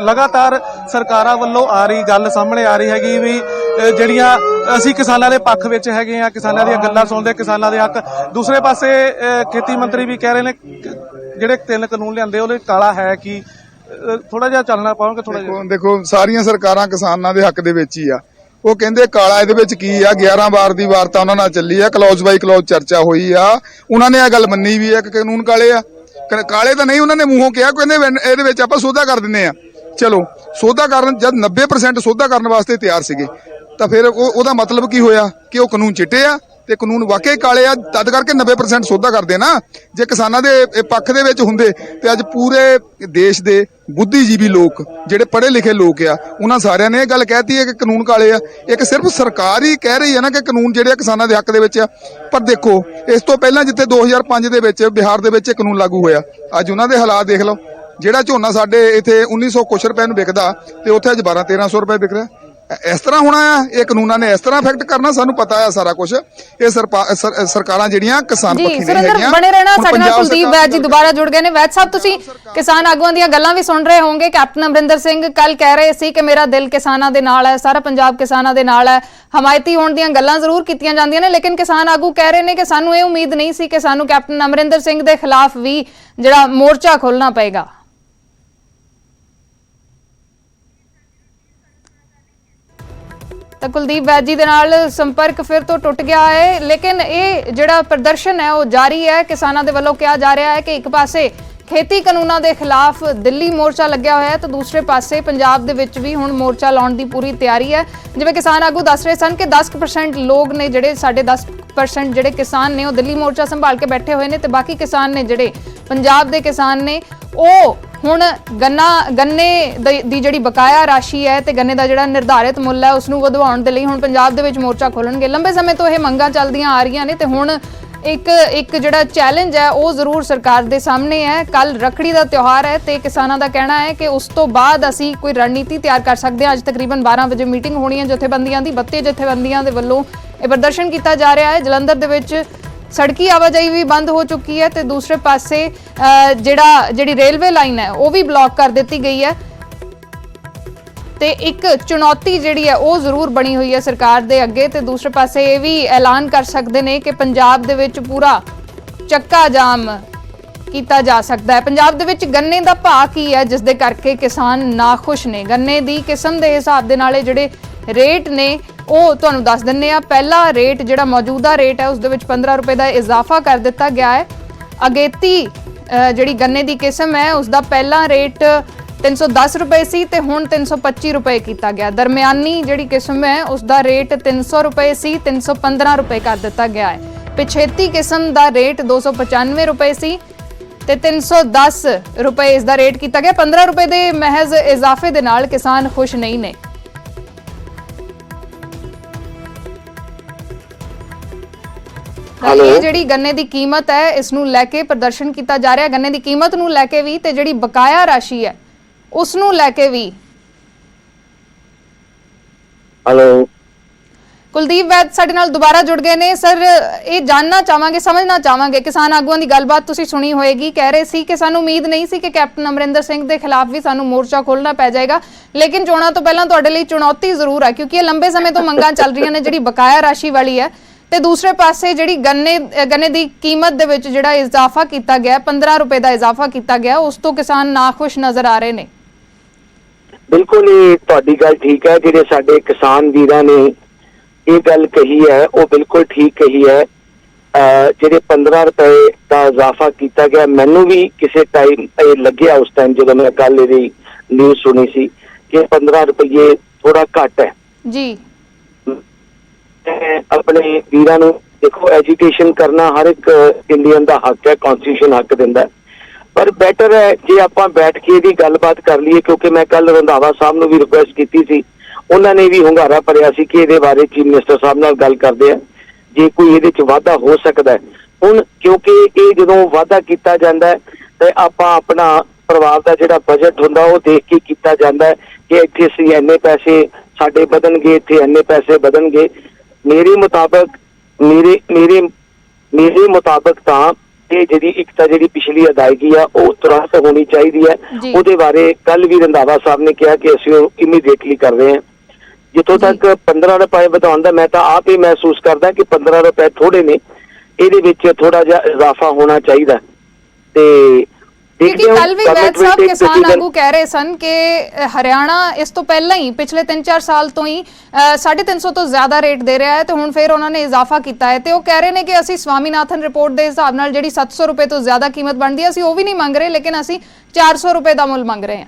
ਲਗਾਤਾਰ ਸਰਕਾਰਾਂ ਵੱਲੋਂ ਆ ਰਹੀ ਗੱਲ ਸਾਹਮਣੇ ਆ ਰਹੀ ਹੈਗੀ ਵੀ ਜਿਹੜੀਆਂ ਅਸੀਂ ਕਿਸਾਨਾਂ ਦੇ ਪੱਖ ਵਿੱਚ ਹੈਗੇ ਆ, ਕਿਸਾਨਾਂ ਦੀਆਂ ਗੱਲਾਂ ਸੁਣਦੇ, ਕਿਸਾਨਾਂ ਦੇ ਹੱਕ। ਦੂਸਰੇ ਪਾਸੇ ਖੇਤੀ ਮੰਤਰੀ ਵੀ ਕਹਿ ਰਹੇ ਨੇ ਜਿਹੜੇ 3 ਕਾਨੂੰਨ ਲਿਆਂਦੇ ਉਹਦੇ ਕਾਲਾ ਹੈ ਕਿ ਥੋੜਾ ਜਿਹਾ ਚੱਲਣਾ ਪਾਉਂਗੇ ਥੋੜਾ ਜਿਹਾ। ਦੇਖੋ ਸਾਰੀਆਂ ਸਰਕਾਰਾਂ ਕਿਸਾਨਾਂ ਦੇ ਹੱਕ ਦੇ ਵਿੱਚ ਹੀ ਆ। ਉਹ ਕਹਿੰਦੇ ਕਾਲਾ ਇਹਦੇ ਵਿੱਚ ਕੀ ਆ, 11 ਵਾਰ ਦੀ ਵਾਰਤਾ ਉਹਨਾਂ ਨਾਲ ਚੱਲੀ ਆ, ਕਲੌਜ਼ ਬਾਈ ਕਲੌਜ਼ ਚਰਚਾ ਹੋਈ ਆ। ਉਹਨਾਂ ਨੇ ਇਹ ਗੱਲ ਮੰਨੀ ਵੀ ਆ ਕਿ ਕਾਨੂੰਨ ਕਾਲੇ ਆ। ਕਾਲੇ ਤਾਂ ਨਹੀਂ, ਉਹਨਾਂ ਨੇ ਮੂੰਹੋਂ ਕਿਹਾ, ਕਹਿੰਦੇ ਇਹਦੇ ਵਿੱਚ ਆਪਾਂ ਸੋਧਾ ਕਰ ਦਿੰਦੇ ਆ। ਚਲੋ ਸੋਧਾ ਕਰਨ, ਜਦ 90% ਸੋਧਾ ਕਰਨ ਵਾਸਤੇ ਤਿਆਰ ਸੀਗੇ ਤਾਂ ਫਿਰ ਉਹਦਾ ਮਤਲਬ ਕੀ ਹੋਇਆ ਕਿ ਉਹ ਕਾਨੂੰਨ ਚਿੱਟੇ ਆ ਤੇ ਕਾਨੂੰਨ ਵਾਕਈ ਕਾਲੇ ਆ, ਤਦ ਕਰਕੇ 90% ਸੋਧਾ ਕਰਦੇ ਨਾ। ਜੇ ਕਿਸਾਨਾਂ ਦੇ ਪੱਖ ਦੇ ਵਿੱਚ ਹੁੰਦੇ ਤੇ ਅੱਜ ਪੂਰੇ ਦੇਸ਼ ਦੇ ਬੁੱਧੀਜੀਵੀ ਲੋਕ, ਜਿਹੜੇ ਪੜ੍ਹੇ ਲਿਖੇ ਲੋਕ ਆ, ਉਹਨਾਂ ਸਾਰਿਆਂ ਨੇ ਇਹ ਗੱਲ ਕਹਿਤੀ ਹੈ ਕਿ ਕਾਨੂੰਨ ਕਾਲੇ ਆ। ਇੱਕ ਸਿਰਫ ਸਰਕਾਰ ਹੀ ਕਹਿ ਰਹੀ ਹੈ ਨਾ ਕਿ ਕਾਨੂੰਨ ਜਿਹੜੇ ਆ ਕਿਸਾਨਾਂ ਦੇ ਹੱਕ ਦੇ ਵਿੱਚ ਆ। ਪਰ ਦੇਖੋ ਇਸ ਤੋਂ ਪਹਿਲਾਂ ਜਿੱਥੇ 2005 ਦੇ ਵਿੱਚ ਬਿਹਾਰ ਦੇ ਵਿੱਚ ਇਹ ਕਾਨੂੰਨ ਲਾਗੂ ਹੋਇਆ, ਅੱਜ ਉਹਨਾਂ ਦੇ ਹਾਲਾਤ ਦੇਖ ਲਓ। ਜਿਹੜਾ ਝੋਨਾ ਸਾਡੇ ਇੱਥੇ 1900 ਕੁਛ ਰੁਪਏ ਨੂੰ ਵਿਕਦਾ ਤੇ ਉੱਥੇ ਅੱਜ 1200-1300 ਰੁਪਏ ਵਿਕ ਰਿਹਾ। ਇਸ ਤਰ੍ਹਾਂ ਹੋਣਾ ਆ, ਇਹ ਕਾਨੂੰਨਾਂ ਨੇ ਇਸ ਤਰ੍ਹਾਂ ਇਫੈਕਟ ਕਰਨਾ, ਸਾਨੂੰ ਪਤਾ ਆ ਸਾਰਾ ਕੁਝ। ਇਹ ਸਰਕਾਰਾਂ ਜਿਹੜੀਆਂ ਕਿਸਾਨ ਪੱਖੀ ਨਹੀਂ ਹੈਗੀਆਂ। ਬਣੇ ਰਹਿਣਾ। ਸਾਡੇ ਨਾਲ ਕੁਲਦੀਪ ਵੈਦ ਜੀ ਦੁਬਾਰਾ ਜੁੜ ਗਏ ਨੇ। ਵੈਦ ਸਾਹਿਬ ਤੁਸੀਂ ਕਿਸਾਨ ਆਗੂਆਂ ਦੀਆਂ ਗੱਲਾਂ ਵੀ ਸੁਣ ਰਹੇ ਹੋਵੋਗੇ। ਕੈਪਟਨ ਅਮਰਿੰਦਰ ਸਿੰਘ ਕੱਲ ਕਹਿ ਰਹੇ ਸੀ ਕਿ ਮੇਰਾ ਦਿਲ ਕਿਸਾਨਾਂ ਦੇ ਨਾਲ ਹੈ, ਸਾਰਾ ਪੰਜਾਬ ਕਿਸਾਨਾਂ ਦੇ ਨਾਲ ਹੈ। ਹਮਾਇਤੀ ਹੋਣ ਦੀਆਂ ਗੱਲਾਂ ਜ਼ਰੂਰ ਕੀਤੀਆਂ ਜਾਂਦੀਆਂ ਨੇ, ਲੇਕਿਨ ਕਿਸਾਨ ਆਗੂ ਕਹਿ ਰਹੇ ਨੇ ਕਿ ਸਾਨੂੰ ਇਹ ਉਮੀਦ ਨਹੀਂ ਸੀ ਕਿ ਸਾਨੂੰ ਕੈਪਟਨ ਅਮਰਿੰਦਰ ਸਿੰਘ ਦੇ ਖਿਲਾਫ ਵੀ ਜਿਹੜਾ ਮੋਰਚਾ ਖੋਲਣਾ ਪਏਗਾ। ਤਾਂ ਕੁਲਦੀਪ ਵੈਦ ਜੀ ਦੇ ਨਾਲ ਸੰਪਰਕ ਫਿਰ ਤੋਂ ਟੁੱਟ ਗਿਆ ਹੈ, ਲੇਕਿਨ ਇਹ ਜਿਹੜਾ ਪ੍ਰਦਰਸ਼ਨ ਹੈ ਉਹ ਜਾਰੀ ਹੈ। ਕਿਸਾਨਾਂ ਦੇ ਵੱਲੋਂ ਕਿਹਾ ਜਾ ਰਿਹਾ ਹੈ ਕਿ ਇੱਕ ਪਾਸੇ ਖੇਤੀ ਕਾਨੂੰਨਾਂ ਦੇ ਖਿਲਾਫ ਦਿੱਲੀ ਮੋਰਚਾ ਲੱਗਿਆ ਹੋਇਆ ਹੈ ਤਾਂ ਦੂਸਰੇ ਪਾਸੇ ਪੰਜਾਬ ਦੇ ਵਿੱਚ ਵੀ ਹੁਣ ਮੋਰਚਾ ਲਾਉਣ ਦੀ ਪੂਰੀ ਤਿਆਰੀ ਹੈ। ਜਿਵੇਂ ਕਿਸਾਨ ਆਗੂ ਦੱਸ ਰਹੇ ਸਨ ਕਿ 10% ਲੋਕ ਨੇ ਜਿਹੜੇ, ਸਾਡੇ 10% ਜਿਹੜੇ ਕਿਸਾਨ ਨੇ ਉਹ ਦਿੱਲੀ ਮੋਰਚਾ ਸੰਭਾਲ ਕੇ ਬੈਠੇ ਹੋਏ ਨੇ ਤੇ ਬਾਕੀ ਕਿਸਾਨ ਨੇ ਜਿਹੜੇ ਪੰਜਾਬ ਦੇ ਕਿਸਾਨ ਨੇ ਉਹ ਹੁਣ ਗੰਨੇ ਦੀ ਜਿਹੜੀ ਬਕਾਇਆ ਰਾਸ਼ੀ ਹੈ ਤੇ ਗੰਨੇ ਦਾ ਜਿਹੜਾ ਨਿਰਧਾਰਿਤ ਮੁੱਲ ਹੈ ਉਸ ਨੂੰ ਵਧਾਉਣ ਦੇ ਲਈ ਹੁਣ ਪੰਜਾਬ ਦੇ ਵਿੱਚ ਮੋਰਚਾ ਖੋਲਣਗੇ। ਲੰਬੇ ਸਮੇਂ ਤੋਂ ਇਹ ਮੰਗਾਂ ਚੱਲਦੀਆਂ ਆ ਰਹੀਆਂ ਨੇ ਤੇ ਹੁਣ ਇੱਕ ਜਿਹੜਾ ਚੈਲੰਜ ਹੈ ਉਹ ਜ਼ਰੂਰ ਸਰਕਾਰ ਦੇ ਸਾਹਮਣੇ ਹੈ। ਕੱਲ ਰੱਖੜੀ ਦਾ ਤਿਉਹਾਰ ਹੈ ਤੇ ਕਿਸਾਨਾਂ ਦਾ ਕਹਿਣਾ ਹੈ ਕਿ ਉਸ ਤੋਂ ਬਾਅਦ ਅਸੀਂ ਕੋਈ ਰਣਨੀਤੀ ਤਿਆਰ ਕਰ ਸਕਦੇ ਹਾਂ। ਅੱਜ ਤਕਰੀਬਨ 12 ਵਜੇ ਮੀਟਿੰਗ ਹੋਣੀ ਹੈ ਜਥੇਬੰਦੀਆਂ ਦੀ। 32 ਜਥੇਬੰਦੀਆਂ ਦੇ ਵੱਲੋਂ ਇਹ ਪ੍ਰਦਰਸ਼ਨ ਕੀਤਾ ਜਾ ਰਿਹਾ ਹੈ। ਜਲੰਧਰ ਦੇ ਵਿੱਚ ਸੜਕੀ ਆਵਾਜਾਈ ਵੀ ਬੰਦ ਹੋ ਚੁੱਕੀ ਹੈ ਤੇ ਦੂਸਰੇ ਪਾਸੇ ਜਿਹੜੀ ਰੇਲਵੇ ਲਾਈਨ ਹੈ ਉਹ ਵੀ ਬਲੌਕ ਕਰ ਦਿੱਤੀ ਗਈ ਹੈ ਤੇ ਇੱਕ ਚੁਣੌਤੀ ਜਿਹੜੀ ਹੈ ਉਹ ਜ਼ਰੂਰ ਬਣੀ ਹੋਈ ਹੈ ਸਰਕਾਰ ਦੇ ਅੱਗੇ। ਤੇ ਦੂਸਰੇ ਪਾਸੇ ਇਹ ਵੀ ਐਲਾਨ ਕਰ ਸਕਦੇ ਨੇ ਕਿ ਪੰਜਾਬ ਦੇ ਵਿੱਚ ਪੂਰਾ ਚੱਕਾ ਜਾਮ ਕੀਤਾ ਜਾ ਸਕਦਾ ਹੈ। ਪੰਜਾਬ ਦੇ ਵਿੱਚ ਗੰਨੇ ਦਾ ਭਾਅ ਕੀ ਹੈ ਜਿਸ ਦੇ ਕਰਕੇ ਕਿਸਾਨ ਨਾਖੁਸ਼ ਨੇ। ਗੰਨੇ ਦੀ ਕਿਸਮ ਦੇ ਹਿਸਾਬ ਦੇ ਨਾਲ ਇਹ ਜਿਹੜੇ ਰੇਟ ਨੇ ਉਹ ਤੁਹਾਨੂੰ ਦੱਸ ਦਿੰਨੇ ਆ। ਪਹਿਲਾ ਰੇਟ ਜਿਹੜਾ ਮੌਜੂਦਾ ਰੇਟ ਹੈ ਉਸ ਦੇ ਵਿੱਚ 15 ਰੁਪਏ ਦਾ ਇਜ਼ਾਫਾ ਕਰ ਦਿੱਤਾ ਗਿਆ ਹੈ। ਅਗੇਤੀ ਜਿਹੜੀ ਗੰਨੇ ਦੀ ਕਿਸਮ ਹੈ ਉਸ ਦਾ ਪਹਿਲਾ ਰੇਟ 310 ਰੁਪਏ ਸੀ ਤੇ ਹੁਣ 325 ਰੁਪਏ ਕੀਤਾ ਗਿਆ। ਦਰਮਿਆਨੀ ਜਿਹੜੀ ਕਿਸਮ ਹੈ ਉਸ ਦਾ ਰੇਟ 300 ਰੁਪਏ ਸੀ, 315 ਰੁਪਏ ਕਰ ਦਿੱਤਾ ਗਿਆ ਹੈ। ਪਿਛੇਤੀ ਕਿਸਮ ਦਾ ਰੇਟ 295 ਰੁਪਏ ਸੀ ਤੇ 310 ਰੁਪਏ ਇਸ ਦਾ ਰੇਟ ਕੀਤਾ ਗਿਆ। 15 ਰੁਪਏ ਦੇ ਮਹਿਜ਼ ਇਜ਼ਾਫੇ ਦੇ ਨਾਲ ਕਿਸਾਨ ਖੁਸ਼ ਨਹੀਂ ਨੇ। ਇਹ ਜਿਹੜੀ ਗੰਨੇ ਦੀ ਕੀਮਤ ਹੈ ਇਸ ਨੂੰ ਲੈ ਕੇ ਪ੍ਰਦਰਸ਼ਨ ਕੀਤਾ ਜਾ ਰਿਹਾ। ਗੰਨੇ ਦੀ ਕੀਮਤ ਨੂੰ ਲੈ ਕੇ ਵੀ ਤੇ ਜਿਹੜੀ ਬਕਾਇਆ ਰਾਸ਼ੀ ਹੈ ਉਸ ਨੂੰ ਲੈ ਕੇ ਵੀ। ਹੈਲੋ, ਕੁਲਦੀਪ ਵੈਦ ਸਾਡੇ ਨਾਲ ਦੁਬਾਰਾ ਜੁੜ ਗਏ ਨੇ। ਸਰ, ਇਹ ਜਾਨਣਾ ਚਾਹਾਂਗੇ, ਸਮਝਣਾ ਚਾਹਾਂਗੇ, ਕਿਸਾਨ ਆਗੂਆਂ ਦੀ ਗੱਲਬਾਤ ਤੁਸੀਂ ਸੁਣੀ ਹੋਏਗੀ। ਕਹਿ ਰਹੇ ਸੀ ਕਿ ਸਾਨੂੰ ਉਮੀਦ ਨਹੀਂ ਸੀ ਕਿ ਕੈਪਟਨ ਅਮਰਿੰਦਰ ਸਿੰਘ ਦੇ ਖਿਲਾਫ ਵੀ ਸਾਨੂੰ ਮੋਰਚਾ ਖੋਲਣਾ ਪੈ ਜਾਏਗਾ, ਲੇਕਿਨ ਚੋਣਾਂ ਤੋਂ ਪਹਿਲਾਂ ਤੁਹਾਡੇ ਲਈ ਚੁਣੌਤੀ ਜ਼ਰੂਰ ਹੈ ਕਿਉਂਕਿ ਇਹ ਲੰਬੇ ਸਮੇਂ ਤੋਂ ਮੰਗਾਂ ਚੱਲ ਰਹੀਆਂ ਨੇ ਜਿਹੜੀ ਬਕਾਇਆ ਰਾਸ਼ੀ ਵਾਲੀ ਹੈ। ਤੇ ਦੂਸਰੇ ਪਾਸੇ ਜਿਹੜੀ ਗੰਨੇ ਦੀ ਕੀਮਤ ਦੇ ਵਿੱਚ ਜਿਹੜਾ ਇਜ਼ਾਫਾ ਕੀਤਾ ਗਿਆ, 15 ਰੁਪਏ ਦਾ ਇਜ਼ਾਫਾ ਕੀਤਾ ਗਿਆ, ਉਸ ਤੋਂ ਕਿਸਾਨ ਨਾਖੁਸ਼ ਨਜ਼ਰ ਆ ਰਹੇ ਨੇ। ਬਿਲਕੁਲ ਇਹ ਤੁਹਾਡੀ ਗੱਲ ਠੀਕ ਹੈ। ਜਿਹੜੇ ਸਾਡੇ ਕਿਸਾਨ ਵੀਰਾਂ ਨੇ ਇਹ ਗੱਲ ਕਹੀ ਹੈ ਉਹ ਬਿਲਕੁਲ ਠੀਕ ਕਹੀ ਹੈ। ਜਿਹੜੇ 15 ਰੁਪਏ ਦਾ ਇਜ਼ਾਫਾ ਕੀਤਾ ਗਿਆ, ਮੈਨੂੰ ਵੀ ਕਿਸੇ ਟਾਈਮ ਇਹ ਲੱਗਿਆ ਉਸ ਟਾਈਮ ਜਦੋਂ ਮੈਂ ਕੱਲ ਇਹਦੀ ਨਿਊਜ਼ ਸੁਣੀ ਸੀ ਕਿ 15 ਰੁਪਏ ਥੋੜਾ ਘੱਟ ਹੈ ਜੀ। ਆਪਣੇ ਵੀਰਾਂ ਨੂੰ ਦੇਖੋ, ਐਜੂਕੇਸ਼ਨ ਕਰਨਾ ਹਰ ਇੱਕ ਇੰਡੀਅਨ ਦਾ ਹੱਕ ਹੈ, ਕਨਸਟੀਟਿਊਸ਼ਨ ਹੱਕ ਦਿੰਦਾ, ਪਰ ਬੈਟਰ ਹੈ ਜੇ ਆਪਾਂ ਬੈਠ ਕੇ ਇਹਦੀ ਗੱਲਬਾਤ ਕਰ ਲਈਏ। ਕਿਉਂਕਿ ਮੈਂ ਕੱਲ ਰੰਧਾਵਾ ਸਾਹਿਬ ਨੂੰ ਵੀ ਰਿਕੁਐਸਟ ਕੀਤੀ ਸੀ, ਉਹਨਾਂ ਨੇ ਵੀ ਹੁੰਗਾਰਾ ਭਰਿਆ ਸੀ ਕਿ ਇਹਦੇ ਬਾਰੇ ਚੀਫ ਮਿਨਿਸਟਰ ਸਾਹਿਬ ਨਾਲ ਗੱਲ ਕਰਦੇ ਆ ਜੇ ਕੋਈ ਇਹਦੇ 'ਚ ਵਾਧਾ ਹੋ ਸਕਦਾ ਹੈ। ਹੁਣ ਕਿਉਂਕਿ ਇਹ ਜਦੋਂ ਵਾਧਾ ਕੀਤਾ ਜਾਂਦਾ ਹੈ ਤੇ ਆਪਾਂ ਆਪਣਾ ਪਰਿਵਾਰ ਦਾ ਜਿਹੜਾ ਬਜਟ ਹੁੰਦਾ ਉਹ ਦੇਖ ਕੇ ਕੀਤਾ ਜਾਂਦਾ ਹੈ ਕਿ ਇੱਥੇ ਅਸੀਂ ਇੰਨੇ ਪੈਸੇ ਸਾਡੇ ਵਧਣਗੇ, ਇੱਥੇ ਇੰਨੇ ਪੈਸੇ ਵਧਣਗੇ। ਮੇਰੇ ਮੁਤਾਬਕ ਤਾਂ ਇਹ ਜਿਹੜੀ ਇੱਕ ਤਾਂ ਜਿਹੜੀ ਪਿਛਲੀ ਅਦਾਇਗੀ ਆ ਉਹ ਤੁਰੰਤ ਹੋਣੀ ਚਾਹੀਦੀ ਹੈ। ਉਹਦੇ ਬਾਰੇ ਕੱਲ ਵੀ ਰੰਧਾਵਾ ਸਾਹਿਬ ਨੇ ਕਿਹਾ ਕਿ ਅਸੀਂ ਉਹ ਇਮੀਡੀਏਟਲੀ ਕਰ ਰਹੇ ਹਾਂ। ਜਿੱਥੋਂ ਤੱਕ 15 ਰੁਪਏ ਵਧਾਉਣ ਦਾ, ਮੈਂ ਤਾਂ ਆਪ ਹੀ ਮਹਿਸੂਸ ਕਰਦਾ ਕਿ 15 ਰੁਪਏ ਥੋੜੇ ਨੇ, ਇਹਦੇ ਵਿੱਚ ਥੋੜਾ ਜਿਹਾ ਇਜ਼ਾਫਾ ਹੋਣਾ ਚਾਹੀਦਾ। ਤੇ ਕਿਉਂਕਿ ਕੱਲ ਵੀ ਵੈਦ ਸਾਹਿਬ ਕਿਸਾਨ ਆਗੂ ਕਹਿ ਰਹੇ ਸਨ ਕਿ ਹਰਿਆਣਾ ਇਸ ਤੋਂ ਪਹਿਲਾਂ ਹੀ ਪਿਛਲੇ 3-4 ਸਾਲ ਤੋਂ ਹੀ 350 ਤੋਂ ਜ਼ਿਆਦਾ ਰੇਟ ਦੇ ਰਿਹਾ ਹੈ ਤੇ ਹੁਣ ਫਿਰ ਉਹਨਾਂ ਨੇ ਇਜ਼ਾਫਾ ਕੀਤਾ ਹੈ। ਤੇ ਉਹ ਕਹਿ ਰਹੇ ਨੇ ਕਿ ਅਸੀਂ ਸਵਾਮੀਨਾਥਨ ਰਿਪੋਰਟ ਦੇ ਹਿਸਾਬ ਨਾਲ ਜਿਹੜੀ 700 ਰੁਪਏ ਤੋਂ ਜ਼ਿਆਦਾ ਕੀਮਤ ਬਣਦੀ ਹੈ ਅਸੀਂ ਉਹ ਵੀ ਨਹੀਂ ਮੰਗ ਰਹੇ, ਲੇਕਿਨ ਅਸੀਂ 400 ਰੁਪਏ ਦਾ ਮੁੱਲ ਮੰਗ ਰਹੇ ਹਾਂ।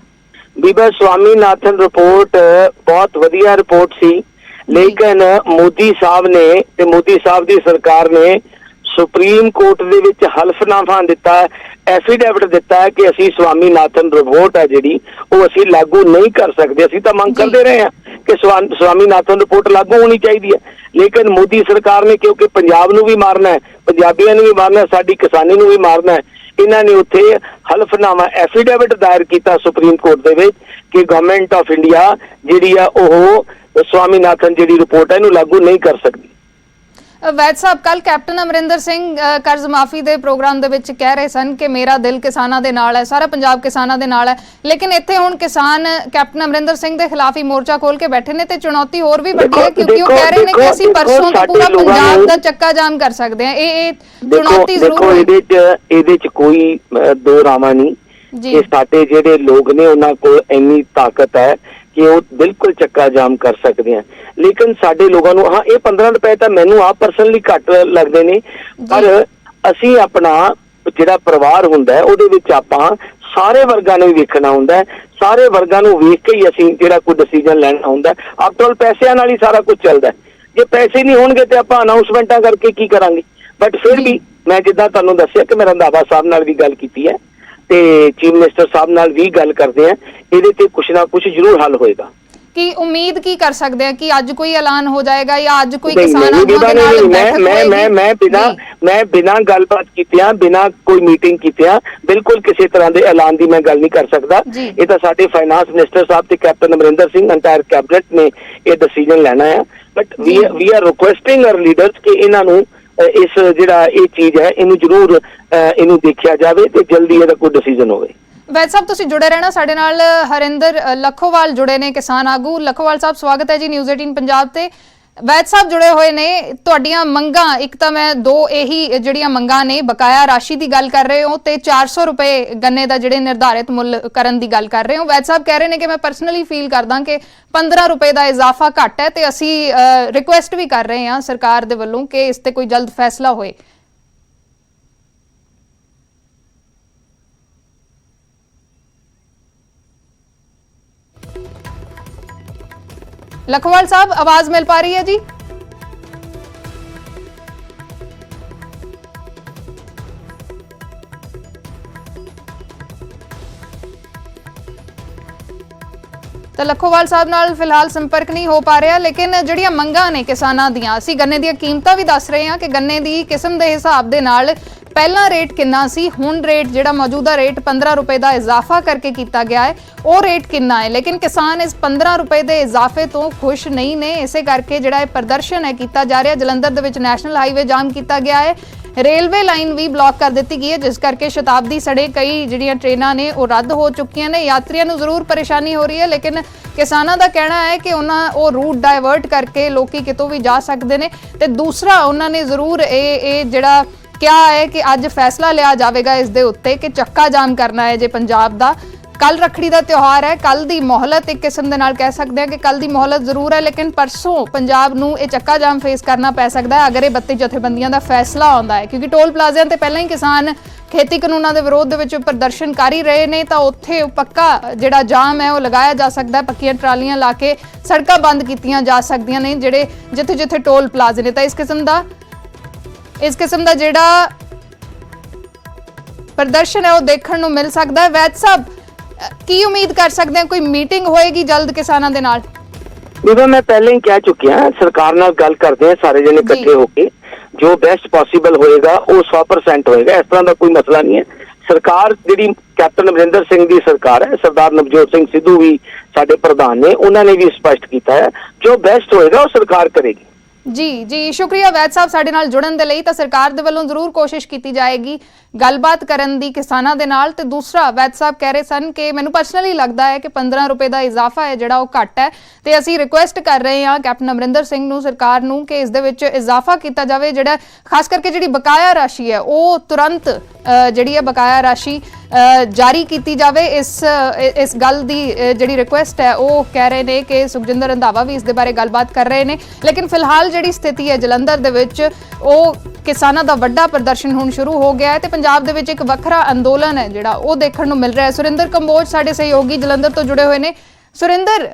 ਬੀਬਾ, ਸਵਾਮੀਨਾਥਨ ਰਿਪੋਰਟ ਬਹੁਤ ਵਧੀਆ ਰਿਪੋਰਟ ਸੀ, ਲੇਕਿਨ ਮੋਦੀ ਸਾਹਿਬ ਨੇ ਤੇ ਮੋਦੀ ਸਾਹਿਬ ਦੀ ਸਰਕਾਰ ਨੇ ਸੁਪਰੀਮ ਕੋਰਟ ਦੇ ਵਿੱਚ ਹਲਫਨਾਮਾ ਦਿੱਤਾ, ਐਫੀਡੇਵਿਟ ਦਿੱਤਾ ਕਿ ਅਸੀਂ ਸਵਾਮੀਨਾਥਨ ਰਿਪੋਰਟ ਹੈ ਜਿਹੜੀ ਉਹ ਅਸੀਂ ਲਾਗੂ ਨਹੀਂ ਕਰ ਸਕਦੇ। ਅਸੀਂ ਤਾਂ ਮੰਗ ਕਰਦੇ ਰਹੇ ਹਾਂ ਕਿ ਸਵਾਮੀਨਾਥਨ ਰਿਪੋਰਟ ਲਾਗੂ ਹੋਣੀ ਚਾਹੀਦੀ ਹੈ, ਲੇਕਿਨ ਮੋਦੀ ਸਰਕਾਰ ਨੇ ਕਿਉਂਕਿ ਪੰਜਾਬ ਨੂੰ ਵੀ ਮਾਰਨਾ ਹੈ, ਪੰਜਾਬੀਆਂ ਨੂੰ ਵੀ ਮਾਰਨਾ ਹੈ, ਸਾਡੀ ਕਿਸਾਨੀ ਨੂੰ ਵੀ ਮਾਰਨਾ ਹੈ, ਇਹਨਾਂ ਨੇ ਉੱਥੇ ਹਲਫਨਾਮਾ ਐਫੀਡੇਵਿਟ ਦਾਇਰ ਕੀਤਾ ਸੁਪਰੀਮ ਕੋਰਟ ਦੇ ਵਿੱਚ ਕਿ ਗਵਰਨਮੈਂਟ ਆਫ ਇੰਡੀਆ ਜਿਹੜੀ ਆ ਉਹ ਸਵਾਮੀਨਾਥਨ ਜਿਹੜੀ ਰਿਪੋਰਟ ਹੈ ਇਹਨੂੰ ਲਾਗੂ ਨਹੀਂ ਕਰ ਸਕਦੀ। ਵੈਦ ਸਾਹਿਬ, ਕੱਲ ਕੈਪਟਨ ਅਮਰਿੰਦਰ ਸਿੰਘ ਕਰਜ਼ ਮਾਫੀ ਦੇ ਪ੍ਰੋਗਰਾਮ ਦੇ ਵਿੱਚ ਕਹਿ ਰਹੇ ਸਨ ਕਿ ਮੇਰਾ ਦਿਲ ਕਿਸਾਨਾਂ ਦੇ ਨਾਲ ਹੈ, ਸਾਰਾ ਪੰਜਾਬ ਕਿਸਾਨਾਂ ਦੇ ਨਾਲ ਹੈ, ਲੇਕਿਨ ਇੱਥੇ ਹੁਣ ਕਿਸਾਨ ਕੈਪਟਨ ਅਮਰਿੰਦਰ ਸਿੰਘ ਦੇ ਖਿਲਾਫ ਹੀ ਮੋਰਚਾ ਖੋਲ ਕੇ ਬੈਠੇ ਨੇ ਤੇ ਚੁਣੌਤੀ ਹੋਰ ਵੀ ਵੱਡੀ ਹੈ ਕਿਉਂਕਿ ਉਹ ਕਹਿ ਰਹੇ ਨੇ ਕਿ ਅਸੀਂ ਪਰਸੋਂ ਤੋਂ ਪੂਰਾ ਪੰਜਾਬ ਦਾ ਚੱਕਾ ਜਾਮ ਕਰ ਸਕਦੇ ਹਾਂ। ਇਹ ਚੁਣੌਤੀ ਜ਼ਰੂਰ ਹੈ। ਇਹਦੇ 'ਚ ਕੋਈ ਦੋ ਰਾਵਾਂ ਨਹੀਂ ਕਿ ਸਾਡੇ ਜਿਹੜੇ ਲੋਕ ਨੇ ਉਹਨਾਂ ਕੋਲ ਇੰਨੀ ਤਾਕਤ ਹੈ ਕਿ ਉਹ ਬਿਲਕੁਲ ਚੱਕਾ ਜਾਮ ਕਰ ਸਕਦੇ ਆ, ਲੇਕਿਨ ਸਾਡੇ ਲੋਕਾਂ ਨੂੰ ਇਹ 15 ਰੁਪਏ ਤਾਂ ਮੈਨੂੰ ਆਪ ਪਰਸਨਲੀ ਘੱਟ ਲੱਗਦੇ ਨੇ, ਪਰ ਅਸੀਂ ਆਪਣਾ ਜਿਹੜਾ ਪਰਿਵਾਰ ਹੁੰਦਾ ਹੈ ਉਹਦੇ ਵਿੱਚ ਆਪਾਂ ਸਾਰੇ ਵਰਗਾਂ ਨੂੰ ਵੇਖਣਾ ਹੁੰਦਾ ਹੈ, ਸਾਰੇ ਵਰਗਾਂ ਨੂੰ ਵੇਖ ਕੇ ਹੀ ਅਸੀਂ ਜਿਹੜਾ ਕੋਈ ਡਿਸੀਜਨ ਲੈਣਾ ਹੁੰਦਾ। ਆਫਟਰ ਆਲ ਪੈਸਿਆਂ ਨਾਲ ਹੀ ਸਾਰਾ ਕੁਝ ਚੱਲਦਾ। ਜੇ ਪੈਸੇ ਨਹੀਂ ਹੋਣਗੇ ਤੇ ਆਪਾਂ ਅਨਾਉਂਸਮੈਂਟਾਂ ਕਰਕੇ ਕੀ ਕਰਾਂਗੇ। ਬਟ ਫਿਰ ਵੀ ਮੈਂ ਜਿੱਦਾਂ ਤੁਹਾਨੂੰ ਦੱਸਿਆ ਕਿ ਮੈਂ ਰੰਧਾਵਾ ਸਾਹਿਬ ਨਾਲ ਵੀ ਗੱਲ ਕੀਤੀ ਹੈ ਤੇ ਚੀਫ ਮਿਨਿਸਟਰ ਸਾਹਿਬ ਨਾਲ ਵੀ ਗੱਲ ਕਰਦੇ ਆ, ਇਹਦੇ ਤੇ ਕੁਛ ਨਾ ਕੁਛ ਜ਼ਰੂਰ ਹੱਲ ਹੋਏਗਾ। ਕੀ ਉਮੀਦ ਕੀ ਕਰ ਸਕਦੇ ਆ ਕਿ ਅੱਜ ਕੋਈ ਐਲਾਨ ਹੋ ਜਾਏਗਾ ਜਾਂ ਅੱਜ ਕੋਈ ਕਿਸਾਨ ਆਗੂਆਂ ਦੇ ਨਾਲ ਬੈਠਕ ਹੋਏਗੀ? ਮੈਂ ਬਿਨਾਂ ਗੱਲਬਾਤ ਕੀਤਿਆਂ, ਬਿਨਾਂ ਕੋਈ ਮੀਟਿੰਗ ਕੀਤਿਆਂ ਬਿਲਕੁਲ ਕਿਸੇ ਤਰ੍ਹਾਂ ਦੇ ਐਲਾਨ ਦੀ ਮੈਂ ਗੱਲ ਨਹੀਂ ਕਰ ਸਕਦਾ। ਇਹ ਤਾਂ ਸਾਡੇ ਫਾਈਨਾਂਸ ਮਿਨਿਸਟਰ ਸਾਹਿਬ ਤੇ captain Amarinder Singh entire cabinet ਨੇ ਇਹ ਡਿਸੀਜਨ ਲੈਣਾ ਹੈ। But we are requesting our leaders ਕਿ ਇਹਨਾਂ ਨੂੰ ਇਸ ਜਿਹੜਾ ਇਹ ਚੀਜ਼ ਹੈ ਇਹਨੂੰ ਜ਼ਰੂਰ ਇਹਨੂੰ ਦੇਖਿਆ ਜਾਵੇ ਤੇ ਜਲਦੀ ਇਹਦਾ ਕੋਈ ਡਿਸੀਜਨ ਹੋਵੇ। ਵੈਦ ਸਾਹਿਬ, ਤੁਸੀਂ ਜੁੜੇ ਰਹਿਣਾ ਸਾਡੇ ਨਾਲ। ਹਰਿੰਦਰ ਲੱਖੋਵਾਲ ਜੁੜੇ ਨੇ, ਕਿਸਾਨ ਆਗੂ। ਲੱਖੋਵਾਲ ਸਾਹਿਬ, ਸਵਾਗਤ ਹੈ ਜੀ ਨਿਊਜ਼ 18 ਪੰਜਾਬ ਤੇ। ਵੈਦ ਸਾਹਿਬ ਜੁੜੇ ਹੋਏ ਨੇ। ਤੁਹਾਡੀਆਂ ਮੰਗਾਂ, ਇੱਕ ਤਾਂ ਮੈਂ ਦੋ ਇਹੀ ਜਿਹੜੀਆਂ ਮੰਗਾਂ ਨੇ, ਬਕਾਇਆ ਰਾਸ਼ੀ ਦੀ ਗੱਲ ਕਰ ਰਹੇ ਹੋ ਤੇ 400 ਰੁਪਏ ਗੰਨੇ ਦਾ ਜਿਹੜੇ ਨਿਰਧਾਰਿਤ ਮੁੱਲ ਕਰਨ ਦੀ ਗੱਲ ਕਰ ਰਹੇ ਹੋ। ਵੈਦ ਸਾਹਿਬ ਕਹਿ ਰਹੇ ਨੇ ਕਿ ਮੈਂ ਪਰਸਨਲੀ ਫੀਲ ਕਰਦਾ ਕਿ 15 ਰੁਪਏ ਦਾ ਇਜ਼ਾਫਾ ਘੱਟ ਹੈ ਤੇ ਅਸੀਂ ਰਿਕੁਐਸਟ ਵੀ ਕਰ ਰਹੇ ਹਾਂ ਸਰਕਾਰ ਦੇ ਵੱਲੋਂ ਕਿ ਇਸ ਤੇ ਕੋਈ ਜਲਦ ਫੈਸਲਾ ਹੋਏ। लखवाल साहब, आवाज मिल पा रही है जी? ਤਾਂ ਲੱਖੋਵਾਲ ਸਾਹਿਬ ਨਾਲ ਫਿਲਹਾਲ ਸੰਪਰਕ ਨਹੀਂ ਹੋ ਪਾ ਰਿਹਾ, ਲੇਕਿਨ ਜਿਹੜੀਆਂ ਮੰਗਾਂ ਨੇ ਕਿਸਾਨਾਂ ਦੀਆਂ, ਅਸੀਂ ਗੰਨੇ ਦੀਆਂ ਕੀਮਤਾਂ ਵੀ ਦੱਸ ਰਹੇ ਹਾਂ ਕਿ ਗੰਨੇ ਦੀ ਕਿਸਮ ਦੇ ਹਿਸਾਬ ਦੇ ਨਾਲ ਪਹਿਲਾਂ ਰੇਟ ਕਿੰਨਾ ਸੀ, ਹੁਣ ਰੇਟ ਜਿਹੜਾ ਮੌਜੂਦਾ ਰੇਟ 15 ਰੁਪਏ ਦਾ ਇਜ਼ਾਫਾ ਕਰਕੇ ਕੀਤਾ ਗਿਆ ਹੈ, ਉਹ ਰੇਟ ਕਿੰਨਾ ਹੈ। ਲੇਕਿਨ ਕਿਸਾਨ ਇਸ 15 ਰੁਪਏ ਦੇ ਇਜ਼ਾਫੇ ਤੋਂ ਖੁਸ਼ ਨਹੀਂ ਨੇ, ਇਸੇ ਕਰਕੇ ਜਿਹੜਾ ਇਹ ਪ੍ਰਦਰਸ਼ਨ ਹੈ ਕੀਤਾ ਜਾ ਰਿਹਾ। ਜਲੰਧਰ ਦੇ ਵਿੱਚ ਨੈਸ਼ਨਲ ਹਾਈਵੇ ਜਾਮ ਕੀਤਾ ਗਿਆ ਹੈ, ਰੇਲਵੇ ਲਾਈਨ ਵੀ ਬਲੌਕ ਕਰ ਦਿੱਤੀ ਗਈ ਹੈ, ਜਿਸ ਕਰਕੇ ਸ਼ਤਾਬਦੀ ਸੜੇ ਕਈ ਜਿਹੜੀਆਂ ਟ੍ਰੇਨਾਂ ਨੇ ਉਹ ਰੱਦ ਹੋ ਚੁੱਕੀਆਂ ਨੇ। ਯਾਤਰੀਆਂ ਨੂੰ ਜ਼ਰੂਰ ਪਰੇਸ਼ਾਨੀ ਹੋ ਰਹੀ ਹੈ, ਲੇਕਿਨ ਕਿਸਾਨਾਂ ਦਾ ਕਹਿਣਾ ਹੈ ਕਿ ਉਹ ਰੂਟ ਡਾਇਵਰਟ ਕਰਕੇ ਲੋਕੀ ਕਿਤੋਂ ਵੀ ਜਾ ਸਕਦੇ ਨੇ। ਤੇ ਦੂਸਰਾ ਉਹਨਾਂ ਨੇ ਜ਼ਰੂਰ ਇਹ ਜਿਹੜਾ ਕਿਹਾ ਹੈ ਕਿ ਅੱਜ ਫੈਸਲਾ ਲਿਆ ਜਾਵੇਗਾ ਇਸ ਦੇ ਉੱਤੇ ਕਿ ਚੱਕਾ ਜਾਮ ਕਰਨਾ ਹੈ ਜੇ ਪੰਜਾਬ ਦਾ। ਕੱਲ ਰੱਖੜੀ ਦਾ ਤਿਉਹਾਰ ਹੈ, ਕੱਲ ਦੀ ਮੋਹਲਤ ਇੱਕ ਕਿਸਮ ਦੇ ਨਾਲ ਕਹਿ ਸਕਦੇ ਹਾਂ ਕਿ ਕੱਲ ਦੀ ਮੋਹਲਤ ਜ਼ਰੂਰ ਹੈ, ਲੇਕਿਨ ਪਰਸੋਂ ਪੰਜਾਬ ਨੂੰ ਇਹ ਚੱਕਾ ਜਾਮ ਫੇਸ ਕਰਨਾ ਪੈ ਸਕਦਾ ਹੈ ਅਗਰ ਇਹ 32 ਜਥੇਬੰਦੀਆਂ ਦਾ ਫੈਸਲਾ ਆਉਂਦਾ ਹੈ, ਕਿਉਂਕਿ ਟੋਲ ਪਲਾਜ਼ਿਆਂ ਤੇ ਪਹਿਲਾਂ ਹੀ ਕਿਸਾਨ ਖੇਤੀ ਕਾਨੂੰਨਾਂ ਦੇ ਵਿਰੋਧ ਦੇ ਵਿੱਚ ਪ੍ਰਦਰਸ਼ਨ ਕਰ ਹੀ ਰਹੇ ਨੇ। ਤਾਂ ਉੱਥੇ ਪੱਕਾ ਜਿਹੜਾ ਜਾਮ ਹੈ ਉਹ ਲਗਾਇਆ ਜਾ ਸਕਦਾ ਹੈ, ਪੱਕੀਆਂ ਟਰਾਲੀਆਂ ਲਾ ਕੇ ਸੜਕਾਂ ਬੰਦ ਕੀਤੀਆਂ ਜਾ ਸਕਦੀਆਂ ਨੇ ਜਿਹੜੇ ਜਿੱਥੇ ਟੋਲ ਪਲਾਜ਼ੇ ਨੇ। ਤਾਂ ਇਸ ਕਿਸਮ ਦਾ ਜਿਹੜਾ ਪ੍ਰਦਰਸ਼ਨ ਹੈ ਉਹ ਦੇਖਣ ਨੂੰ ਮਿਲ ਸਕਦਾ ਹੈ। ਵੈਦ ਸਾਹਿਬ, ਕੀ ਉਮੀਦ ਕਰ ਸਕਦੇ ਹਾਂ, ਕੋਈ ਮੀਟਿੰਗ ਹੋਏਗੀ ਜਲਦ ਕਿਸਾਨਾਂ ਦੇ ਨਾਲ? ਜਿਵੇਂ ਮੈਂ ਪਹਿਲਾਂ ਹੀ ਕਹਿ ਚੁੱਕਿਆ, ਸਰਕਾਰ ਨਾਲ ਗੱਲ ਕਰਦੇ ਆ ਸਾਰੇ ਜਣੇ ਇਕੱਠੇ ਹੋ ਕੇ, ਜੋ ਬੈਸਟ ਪੋਸੀਬਲ ਹੋਏਗਾ ਉਹ 100% ਹੋਏਗਾ। ਇਸ ਤਰ੍ਹਾਂ ਦਾ ਕੋਈ ਮਸਲਾ ਨਹੀਂ ਹੈ। ਸਰਕਾਰ ਜਿਹੜੀ ਕੈਪਟਨ ਅਮਰਿੰਦਰ ਸਿੰਘ ਦੀ ਸਰਕਾਰ ਹੈ, ਸਰਦਾਰ ਨਵਜੋਤ ਸਿੰਘ ਸਿੱਧੂ ਵੀ ਸਾਡੇ ਪ੍ਰਧਾਨ ਨੇ, ਉਹਨਾਂ ਨੇ ਵੀ ਸਪਸ਼ਟ ਕੀਤਾ ਹੈ ਜੋ ਬੈਸਟ ਹੋਏਗਾ ਉਹ ਸਰਕਾਰ ਕਰੇਗੀ। ਜੀ ਸ਼ੁਕਰੀਆ ਵੈਦ ਸਾਹਿਬ ਸਾਡੇ ਨਾਲ ਜੁੜਨ ਦੇ ਲਈ। ਤਾਂ ਸਰਕਾਰ ਦੇ ਵੱਲੋਂ ਜ਼ਰੂਰ ਕੋਸ਼ਿਸ਼ ਕੀਤੀ ਜਾਏਗੀ ਗੱਲਬਾਤ ਕਰਨ ਦੀ ਕਿਸਾਨਾਂ ਦੇ ਨਾਲ। ਤੇ ਦੂਸਰਾ, ਵੈਦ ਸਾਹਿਬ ਕਹਿ ਰਹੇ ਸਨ ਕਿ ਮੈਨੂੰ ਪਰਸਨਲੀ ਲੱਗਦਾ ਹੈ ਕਿ 15 ਰੁਪਏ ਦਾ ਇਜ਼ਾਫਾ ਹੈ ਜਿਹੜਾ ਉਹ ਘੱਟ ਹੈ, ਤੇ ਅਸੀਂ ਰਿਕੁਐਸਟ ਕਰ ਰਹੇ ਹਾਂ ਕੈਪਟਨ ਅਮਰਿੰਦਰ ਸਿੰਘ ਨੂੰ, ਸਰਕਾਰ ਨੂੰ, ਕਿ ਇਸ ਦੇ ਵਿੱਚ ਇਜ਼ਾਫਾ ਕੀਤਾ ਜਾਵੇ। ਜਿਹੜਾ ਖਾਸ ਕਰਕੇ ਜਿਹੜੀ ਬਕਾਇਆ ਰਾਸ਼ੀ ਹੈ ਉਹ ਤੁਰੰਤ ਜਿਹੜੀ ਹੈ ਬਕਾਇਆ ਰਾਸ਼ੀ ਜਾਰੀ ਕੀਤੀ ਜਾਵੇ। ਇਸ ਗੱਲ ਦੀ ਜਿਹੜੀ ਰਿਕੁਐਸਟ ਹੈ ਉਹ ਕਹਿ ਰਹੇ ਨੇ ਕਿ ਸੁਖਜਿੰਦਰ ਰੰਧਾਵਾ ਵੀ ਇਸ ਦੇ ਬਾਰੇ ਗੱਲਬਾਤ ਕਰ ਰਹੇ ਨੇ। ਲੇਕਿਨ ਫਿਲਹਾਲ ਜਿਹੜੀ ਸਥਿਤੀ ਹੈ ਜਲੰਧਰ ਦੇ ਵਿੱਚ, ਉਹ ਕਿਸਾਨਾਂ ਦਾ ਵੱਡਾ ਪ੍ਰਦਰਸ਼ਨ ਹੁਣ ਸ਼ੁਰੂ ਹੋ ਗਿਆ ਹੈ ਤੇ ਪੰਜਾਬ ਦੇ ਵਿੱਚ ਇੱਕ ਵੱਖਰਾ ਅੰਦੋਲਨ ਹੈ ਜਿਹੜਾ ਉਹ ਦੇਖਣ ਨੂੰ ਮਿਲ ਰਿਹਾ ਹੈ। ਸੁਰਿੰਦਰ ਕੰਬੋਜ ਸਾਡੇ ਸਹਿਯੋਗੀ ਜਲੰਧਰ ਤੋਂ ਜੁੜੇ ਹੋਏ ਨੇ। ਸੁਰਿੰਦਰ,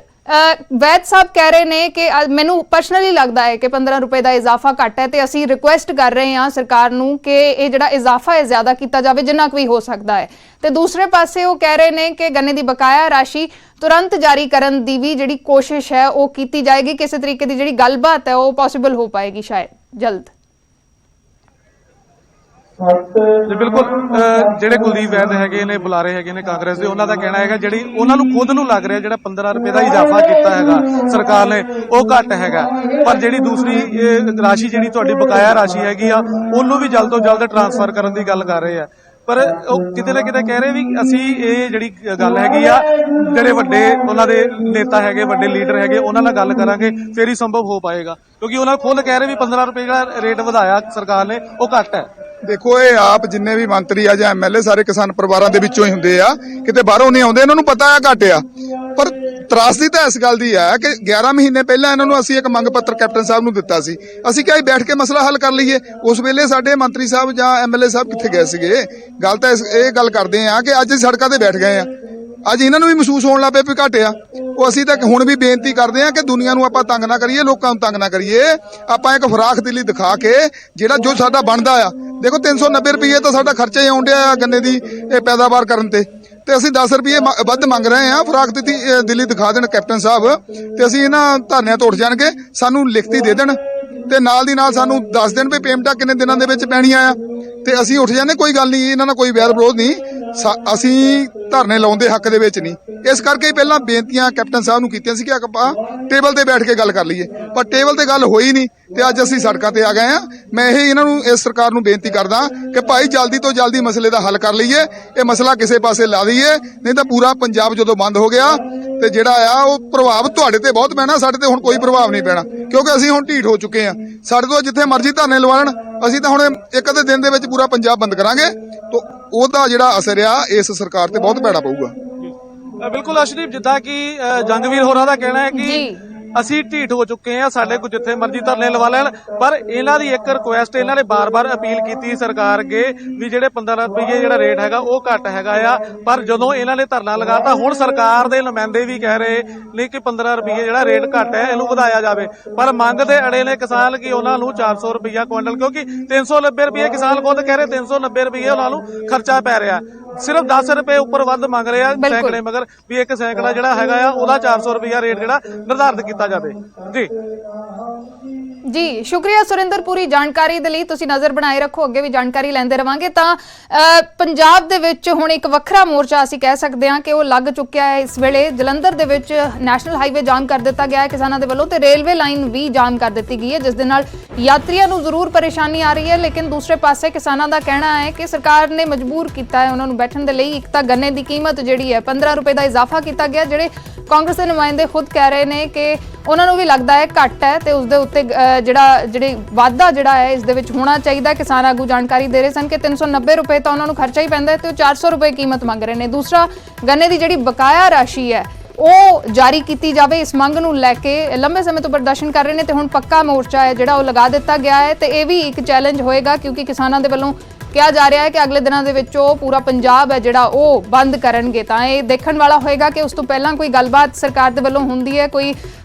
ਵੈਦ ਸਾਹਿਬ ਕਹਿ ਰਹੇ ਨੇ ਕਿ ਮੈਨੂੰ ਪਰਸਨਲੀ ਲੱਗਦਾ ਹੈ ਕਿ 15 ਰੁਪਏ ਦਾ ਇਜ਼ਾਫਾ ਘੱਟ ਹੈ ਤੇ ਅਸੀਂ ਰਿਕੁਐਸਟ ਕਰ ਰਹੇ ਹਾਂ ਸਰਕਾਰ ਨੂੰ ਕਿ ਇਹ ਜਿਹੜਾ ਇਜ਼ਾਫਾ ਹੈ ਜ਼ਿਆਦਾ ਕੀਤਾ ਜਾਵੇ ਜਿੰਨਾ ਕੁ ਵੀ ਹੋ ਸਕਦਾ ਹੈ। ਤੇ ਦੂਸਰੇ ਪਾਸੇ ਉਹ ਕਹਿ ਰਹੇ ਨੇ ਕਿ ਗੰਨੇ ਦੀ ਬਕਾਇਆ ਰਾਸ਼ੀ ਤੁਰੰਤ ਜਾਰੀ ਕਰਨ ਦੀ ਵੀ ਜਿਹੜੀ ਕੋਸ਼ਿਸ਼ ਹੈ ਉਹ ਕੀਤੀ ਜਾਏਗੀ। ਕਿਸੇ ਤਰੀਕੇ ਦੀ ਜਿਹੜੀ ਗੱਲਬਾਤ ਹੈ ਉਹ ਪੋਸੀਬਲ ਹੋ ਪਾਏਗੀ ਸ਼ਾਇਦ ਜਲਦ। ਜੀ ਬਿਲਕੁਲ, ਜਿਹੜੇ ਕੁਲਦੀਪ ਵੈਦ ਹੈਗੇ ਨੇ, ਬੁਲਾਰੇ ਹੈਗੇ ਨੇ ਕਾਂਗਰਸ ਦੇ, ਉਹਨਾਂ ਦਾ ਕਹਿਣਾ ਹੈਗਾ ਜਿਹੜੀ ਉਹਨਾਂ ਨੂੰ ਖੁਦ ਨੂੰ ਲੱਗ ਰਿਹਾ ਜਿਹੜਾ 15 ਰੁਪਏ ਦਾ ਇਜ਼ਾਫਾ ਕੀਤਾ ਹੈਗਾ ਸਰਕਾਰ ਨੇ ਉਹ ਘੱਟ ਹੈਗਾ, ਪਰ ਜਿਹੜੀ ਦੂਸਰੀ ਰਾਸ਼ੀ ਜਿਹੜੀ ਤੁਹਾਡੀ ਬਕਾਇਆ ਰਾਸ਼ੀ ਹੈਗੀ ਆ ਉਹਨੂੰ ਵੀ ਜਲਦ ਤੋਂ ਜਲਦ ਟ੍ਰਾਂਸਫਰ ਕਰਨ ਦੀ ਗੱਲ ਕਰ ਰਹੇ ਆ। ਪਰ ਉਹ ਕਿਤੇ ਨਾ ਕਿਤੇ ਕਹਿ ਰਹੇ ਵੀ ਅਸੀਂ ਇਹ ਜਿਹੜੀ ਗੱਲ ਹੈਗੀ ਆ ਜਿਹੜੇ ਵੱਡੇ ਉਹਨਾਂ ਦੇ ਨੇਤਾ ਹੈਗੇ, ਵੱਡੇ ਲੀਡਰ ਹੈਗੇ, ਉਹਨਾਂ ਨਾਲ ਗੱਲ ਕਰਾਂਗੇ ਫਿਰ ਹੀ ਸੰਭਵ ਹੋ ਪਾਏਗਾ, ਕਿਉਂਕਿ ਉਹਨਾਂ ਖੁਦ ਕਹਿ ਰਹੇ ਵੀ 15 ਰੁਪਏ ਜਿਹੜਾ ਰੇਟ ਵਧਾਇਆ ਸਰਕਾਰ ਨੇ ਉਹ ਘੱਟ ਹੈ। ਦੇਖੋ, ਇਹ ਆਪ ਜਿੰਨੇ ਵੀ ਮੰਤਰੀ ਆ ਜਾਂ ਐਮਐਲਏ ਸਾਰੇ ਕਿਸਾਨ ਪਰਿਵਾਰਾਂ ਦੇ ਵਿੱਚੋਂ ਹੀ ਹੁੰਦੇ ਆ, ਕਿਤੇ ਬਾਹਰੋਂ ਨਹੀਂ ਆਉਂਦੇ, ਇਹਨਾਂ ਨੂੰ ਪਤਾ ਆ ਘੱਟ ਆ। ਪਰ ਤਰਾਸਦੀ ਤਾਂ ਇਸ ਗੱਲ ਦੀ ਆ ਕਿ 11 ਮਹੀਨੇ ਪਹਿਲਾਂ ਇਹਨਾਂ ਨੂੰ ਅਸੀਂ ਇੱਕ ਮੰਗ ਪੱਤਰ ਕੈਪਟਨ ਸਾਹਿਬ ਨੂੰ ਦਿੱਤਾ ਸੀ। ਅਸੀਂ ਕਿਹਾ ਬੈਠ ਕੇ ਮਸਲਾ ਹੱਲ ਕਰ ਲਈਏ। ਉਸ ਵੇਲੇ ਸਾਡੇ ਮੰਤਰੀ ਸਾਹਿਬ ਜਾਂ ਐਮਐਲਏ ਸਾਹਿਬ ਕਿੱਥੇ ਗਏ ਸੀਗੇ? ਗੱਲ ਤਾਂ ਇਹ ਗੱਲ ਕਰਦੇ ਆ ਕਿ ਅੱਜ ਸੜਕਾਂ ਤੇ ਬੈਠ ਗਏ ਆ, ਅੱਜ ਇਹਨਾਂ ਨੂੰ ਵੀ ਮਹਿਸੂਸ ਹੋਣ ਲੱਗ ਪਿਆ ਵੀ ਘੱਟ ਆ। ਉਹ ਅਸੀਂ ਤਾਂ ਹੁਣ ਵੀ ਬੇਨਤੀ ਕਰਦੇ ਆ ਕਿ ਦੁਨੀਆ ਨੂੰ ਆਪਾਂ ਤੰਗ ਨਾ ਕਰੀਏ, ਲੋਕਾਂ ਨੂੰ ਤੰਗ ਨਾ ਕਰੀਏ। ਆਪਾਂ ਇੱਕ ਫਰਾਖ ਦਿਲੀ ਦਿਖਾ ਕੇ ਜਿਹੜਾ ਜੋ ਸਾਡਾ ਬਣਦਾ ਆ, ਦੇਖੋ 390 ਰੁਪਏ ਤਾਂ ਸਾਡਾ ਖਰਚਾ ਹੀ ਆਉਣ ਡਿਆ ਗੰਨੇ ਦੀ ਇਹ ਪੈਦਾਵਾਰ ਕਰਨ ਤੇ ਅਸੀਂ 10 ਰੁਪਏ ਵੱਧ ਮੰਗ ਰਹੇ ਆ। ਫਰਾਖ ਦਿਲੀ ਦਿਖਾ ਦੇਣ ਕੈਪਟਨ ਸਾਹਿਬ ਤੇ ਅਸੀਂ ਇਹਨਾਂ ਧਰਨਿਆਂ ਤੋਂ ਉੱਠ ਜਾਣਗੇ। ਸਾਨੂੰ ਲਿਖਤੀ ਦੇ ਦੇਣ ਤੇ ਨਾਲ ਦੀ ਨਾਲ ਸਾਨੂੰ ਦੱਸ ਦੇਣ ਵੀ ਪੇਮੈਂਟਾਂ ਕਿੰਨੇ ਦਿਨਾਂ ਦੇ ਵਿੱਚ ਪੈਣੀਆਂ ਆ ਤੇ ਅਸੀਂ ਉੱਠ ਜਾਂਦੇ। ਕੋਈ ਗੱਲ ਨਹੀਂ, ਇਹਨਾਂ ਨਾਲ ਕੋਈ ਵੈਰ ਵਿਰੋਧ ਨਹੀਂ, ਅਸੀਂ ਧਰਨੇ ਲਾਉਣ ਦੇ ਹੱਕ ਦੇ ਵਿੱਚ ਨਹੀਂ। ਇਸ ਕਰਕੇ ਪਹਿਲਾਂ ਬੇਨਤੀਆਂ ਕੈਪਟਨ ਸਾਹਿਬ ਨੂੰ ਕੀਤੀਆਂ ਸੀ ਕਿ ਆਪਾਂ ਟੇਬਲ ਤੇ ਬੈਠ ਕੇ ਗੱਲ ਕਰ ਲਈਏ, ਪਰ ਟੇਬਲ ਤੇ ਗੱਲ ਹੋਈ ਨਹੀਂ ਤੇ ਅੱਜ ਅਸੀਂ ਸੜਕਾਂ ਤੇ ਆ ਗਏ ਆ। ਮੈਂ ਇਹ ਇਹਨਾਂ ਨੂੰ, ਇਸ ਸਰਕਾਰ ਨੂੰ ਬੇਨਤੀ ਕਰਦਾ ਕਿ ਭਾਈ ਜਲਦੀ ਤੋਂ ਜਲਦੀ ਮਸਲੇ ਦਾ ਹੱਲ ਕਰ ਲਈਏ, ਇਹ ਮਸਲਾ ਕਿਸੇ ਪਾਸੇ ਲਾ ਦਈਏ, ਨਹੀਂ ਤਾਂ ਪੂਰਾ ਪੰਜਾਬ ਜਦੋਂ ਬੰਦ ਹੋ ਗਿਆ ਤੇ ਜਿਹੜਾ ਆ ਉਹ ਪ੍ਰਭਾਵ ਤੁਹਾਡੇ ਤੇ ਬਹੁਤ ਪੈਣਾ, ਸਾਡੇ ਤੇ ਹੁਣ ਕੋਈ ਪ੍ਰਭਾਵ ਨਹੀਂ ਪੈਣਾ, ਕਿਉਂਕਿ ਅਸੀਂ ਹੁਣ ਢੀਠ ਹੋ ਚੁੱਕੇ ਆ। ਸਾਡੇ ਤੋਂ ਜਿੱਥੇ ਮਰਜ਼ੀ ਧਰਨੇ ਲਵਾਉਣ, ਅਸੀਂ ਤਾਂ ਹੁਣ ਇੱਕ ਅੱਧੇ ਦਿਨ ਦੇ ਵਿੱਚ ਪੂਰਾ ਪੰਜਾਬ ਬੰਦ ਕਰਾਂਗੇ। ਤਾਂ ਉਹਦਾ ਜਿਹੜਾ ਅਸਰ ਆ ਇਸ ਸਰਕਾਰ ਤੇ ਬਹੁਤ ਭੈੜਾ ਪਊਗਾ। ਬਿਲਕੁਲ ਅਸ਼ਦੀਪ, ਜਿੱਦਾਂ ਕਿ ਜੰਗਵੀਰ ਹੋਰਾਂ ਦਾ ਕਹਿਣਾ ਹੈ ਕਿ ਅਸੀਂ ਢੀਠ ਹੋ ਚੁੱਕੇ ਹਾਂ, ਸਾਡੇ ਕੋਲ ਜਿੱਥੇ ਮਰਜ਼ੀ ਧਰਨੇ ਲਵਾ ਲੈਣ। ਪਰ ਇਹਨਾਂ ਦੀ ਇੱਕ ਰਿਕੁਐਸਟ, ਇਹਨਾਂ ਨੇ ਬਾਰ-ਬਾਰ ਅਪੀਲ ਕੀਤੀ ਸਰਕਾਰ ਅੱਗੇ ਵੀ ਜਿਹੜੇ 15 ਰੁਪਏ ਜਿਹੜਾ ਰੇਟ ਹੈਗਾ ਉਹ ਘੱਟ ਹੈਗਾ ਆ। ਪਰ ਜਦੋਂ ਇਹਨਾਂ ਨੇ ਧਰਨਾ ਲਗਾਤਾ, ਹੁਣ ਸਰਕਾਰ ਦੇ ਨੁਮਾਇੰਦੇ ਵੀ ਕਹਿ ਰਹੇ ਨੇ ਕਿ 15 ਰੁਪਏ ਜਿਹੜਾ ਰੇਟ ਘੱਟ ਹੈ ਇਹਨੂੰ ਵਧਾਇਆ ਜਾਵੇ। ਪਰ ਮੰਗਦੇ ਅੜੇ ਨੇ ਕਿਸਾਨ ਕਿ ਉਹਨਾਂ ਨੂੰ 400 ਰੁਪਇਆ ਕੁਇੰਟਲ, ਕਿਉਂਕਿ 390 ਰੁਪਏ ਕਿਸਾਨ ਖੁਦ ਕਹਿ ਰਹੇ 390 ਰੁਪਏ ਉਹਨਾਂ ਨੂੰ ਖਰਚਾ ਪੈ ਰਿਹਾ। ਸਿਰਫ 10 ਰੁਪਏ ਉੱਪਰ ਵੱਧ ਮੰਗ ਰਹੇ ਆ ਸੈਂਕੜੇ, ਮਗਰ ਵੀ ਇੱਕ ਸੈਂਕੜਾ ਜਿਹੜਾ ਹੈਗਾ ਆ ਉਹਦਾ 400 ਰੁਪਇਆ ਰੇਟ ਜਿਹੜਾ ਨਿਰਧਾਰਿਤ ਕੀਤਾ ਜਾਵੇ। ਜੀ ਸ਼ੁਕਰੀਆ ਸੁਰਿੰਦਰ, ਪੂਰੀ ਜਾਣਕਾਰੀ ਦੇ ਲਈ। ਤੁਸੀਂ ਨਜ਼ਰ ਬਣਾਏ ਰੱਖੋ, ਅੱਗੇ ਵੀ ਜਾਣਕਾਰੀ ਲੈਂਦੇ ਰਵਾਂਗੇ। ਤਾਂ ਪੰਜਾਬ ਦੇ ਵਿੱਚ ਹੁਣ ਇੱਕ ਵੱਖਰਾ ਮੋਰਚਾ ਅਸੀਂ ਕਹਿ ਸਕਦੇ ਹਾਂ ਕਿ ਉਹ ਲੱਗ ਚੁੱਕਿਆ ਹੈ। ਇਸ ਵੇਲੇ ਜਲੰਧਰ ਦੇ ਵਿੱਚ ਨੈਸ਼ਨਲ ਹਾਈਵੇ ਜਾਮ ਕਰ ਦਿੱਤਾ ਗਿਆ ਹੈ ਕਿਸਾਨਾਂ ਦੇ ਵੱਲੋਂ, ਤੇ ਰੇਲਵੇ ਲਾਈਨ ਵੀ ਜਾਮ ਕਰ ਦਿੱਤੀ ਗਈ ਹੈ, ਜਿਸ ਦੇ ਨਾਲ ਯਾਤਰੀਆਂ ਨੂੰ ਜ਼ਰੂਰ ਪਰੇਸ਼ਾਨੀ ਆ ਰਹੀ ਹੈ। ਲੇਕਿਨ ਦੂਸਰੇ ਪਾਸੇ ਕਿਸਾਨਾਂ ਦਾ ਕਹਿਣਾ ਹੈ ਕਿ ਸਰਕਾਰ ਨੇ ਮਜਬੂਰ ਕੀਤਾ ਹੈ ਉਹਨਾਂ ਨੂੰ ਬੈਠਣ ਦੇ ਲਈ। ਇੱਕ ਤਾਂ ਗੰਨੇ ਦੀ ਕੀਮਤ ਜਿਹੜੀ ਹੈ 15 ਰੁਪਏ ਦਾ ਇਜ਼ਾਫਾ ਕੀਤਾ ਗਿਆ, ਜਿਹੜੇ ਕਾਂਗਰਸ ਦੇ ਨੁਮਾਇੰਦੇ ਖੁਦ ਕਹਿ ਰਹੇ ਨੇ ਕਿ ਉਹਨਾਂ ਨੂੰ ਵੀ ਲੱਗਦਾ ਹੈ ਘੱਟ ਹੈ ਤੇ ਉਸ ਦੇ ਉੱਤੇ ਜਿਹੜੇ ਵਾਧਾ ਜਿਹੜਾ ਹੈ ਇਸ ਦੇ ਵਿੱਚ ਹੋਣਾ ਚਾਹੀਦਾ। ਕਿਸਾਨ ਆਗੂ ਜਾਣਕਾਰੀ ਦੇ ਰਹੇ ਸਨ ਕਿ 390 ਰੁਪਏ ਤਾਂ ਉਹਨਾਂ ਨੂੰ ਖਰਚਾ ਹੀ ਪੈਂਦਾ ਹੈ ਤੇ ਉਹ 400 ਰੁਪਏ ਕੀਮਤ ਮੰਗ ਰਹੇ ਨੇ। ਦੂਸਰਾ, ਗੰਨੇ ਦੀ ਜਿਹੜੀ ਬਕਾਇਆ ਰਾਸ਼ੀ ਹੈ ਉਹ ਜਾਰੀ ਕੀਤੀ ਜਾਵੇ, ਇਸ ਮੰਗ ਨੂੰ ਲੈ ਕੇ ਲੰਬੇ ਸਮੇਂ ਤੋਂ ਪ੍ਰਦਰਸ਼ਨ ਕਰ ਰਹੇ ਨੇ। ਤੇ ਹੁਣ ਪੱਕਾ ਮੋਰਚਾ ਹੈ ਜਿਹੜਾ ਉਹ ਲਗਾ ਦਿੱਤਾ ਗਿਆ ਹੈ, ਤੇ ਇਹ ਵੀ ਇੱਕ ਚੈਲੰਜ ਹੋਏਗਾ ਕਿਉਂਕਿ ਕਿਸਾਨਾਂ ਦੇ ਵੱਲੋਂ ਕਿਹਾ ਜਾ ਰਿਹਾ ਹੈ ਕਿ ਅਗਲੇ ਦਿਨਾਂ ਦੇ ਵਿੱਚ ਉਹ ਪੂਰਾ ਪੰਜਾਬ ਹੈ ਜਿਹੜਾ ਉਹ ਬੰਦ ਕਰਨਗੇ। ਤਾਂ ਇਹ ਦੇਖਣ ਵਾਲਾ ਹੋਏਗਾ ਕਿ ਉਸ ਤੋਂ ਪਹਿਲਾਂ ਕੋਈ ਗੱਲਬਾਤ ਸਰਕਾਰ ਦੇ ਵੱਲੋਂ ਹੁੰਦੀ ਹੈ, ਕੋਈ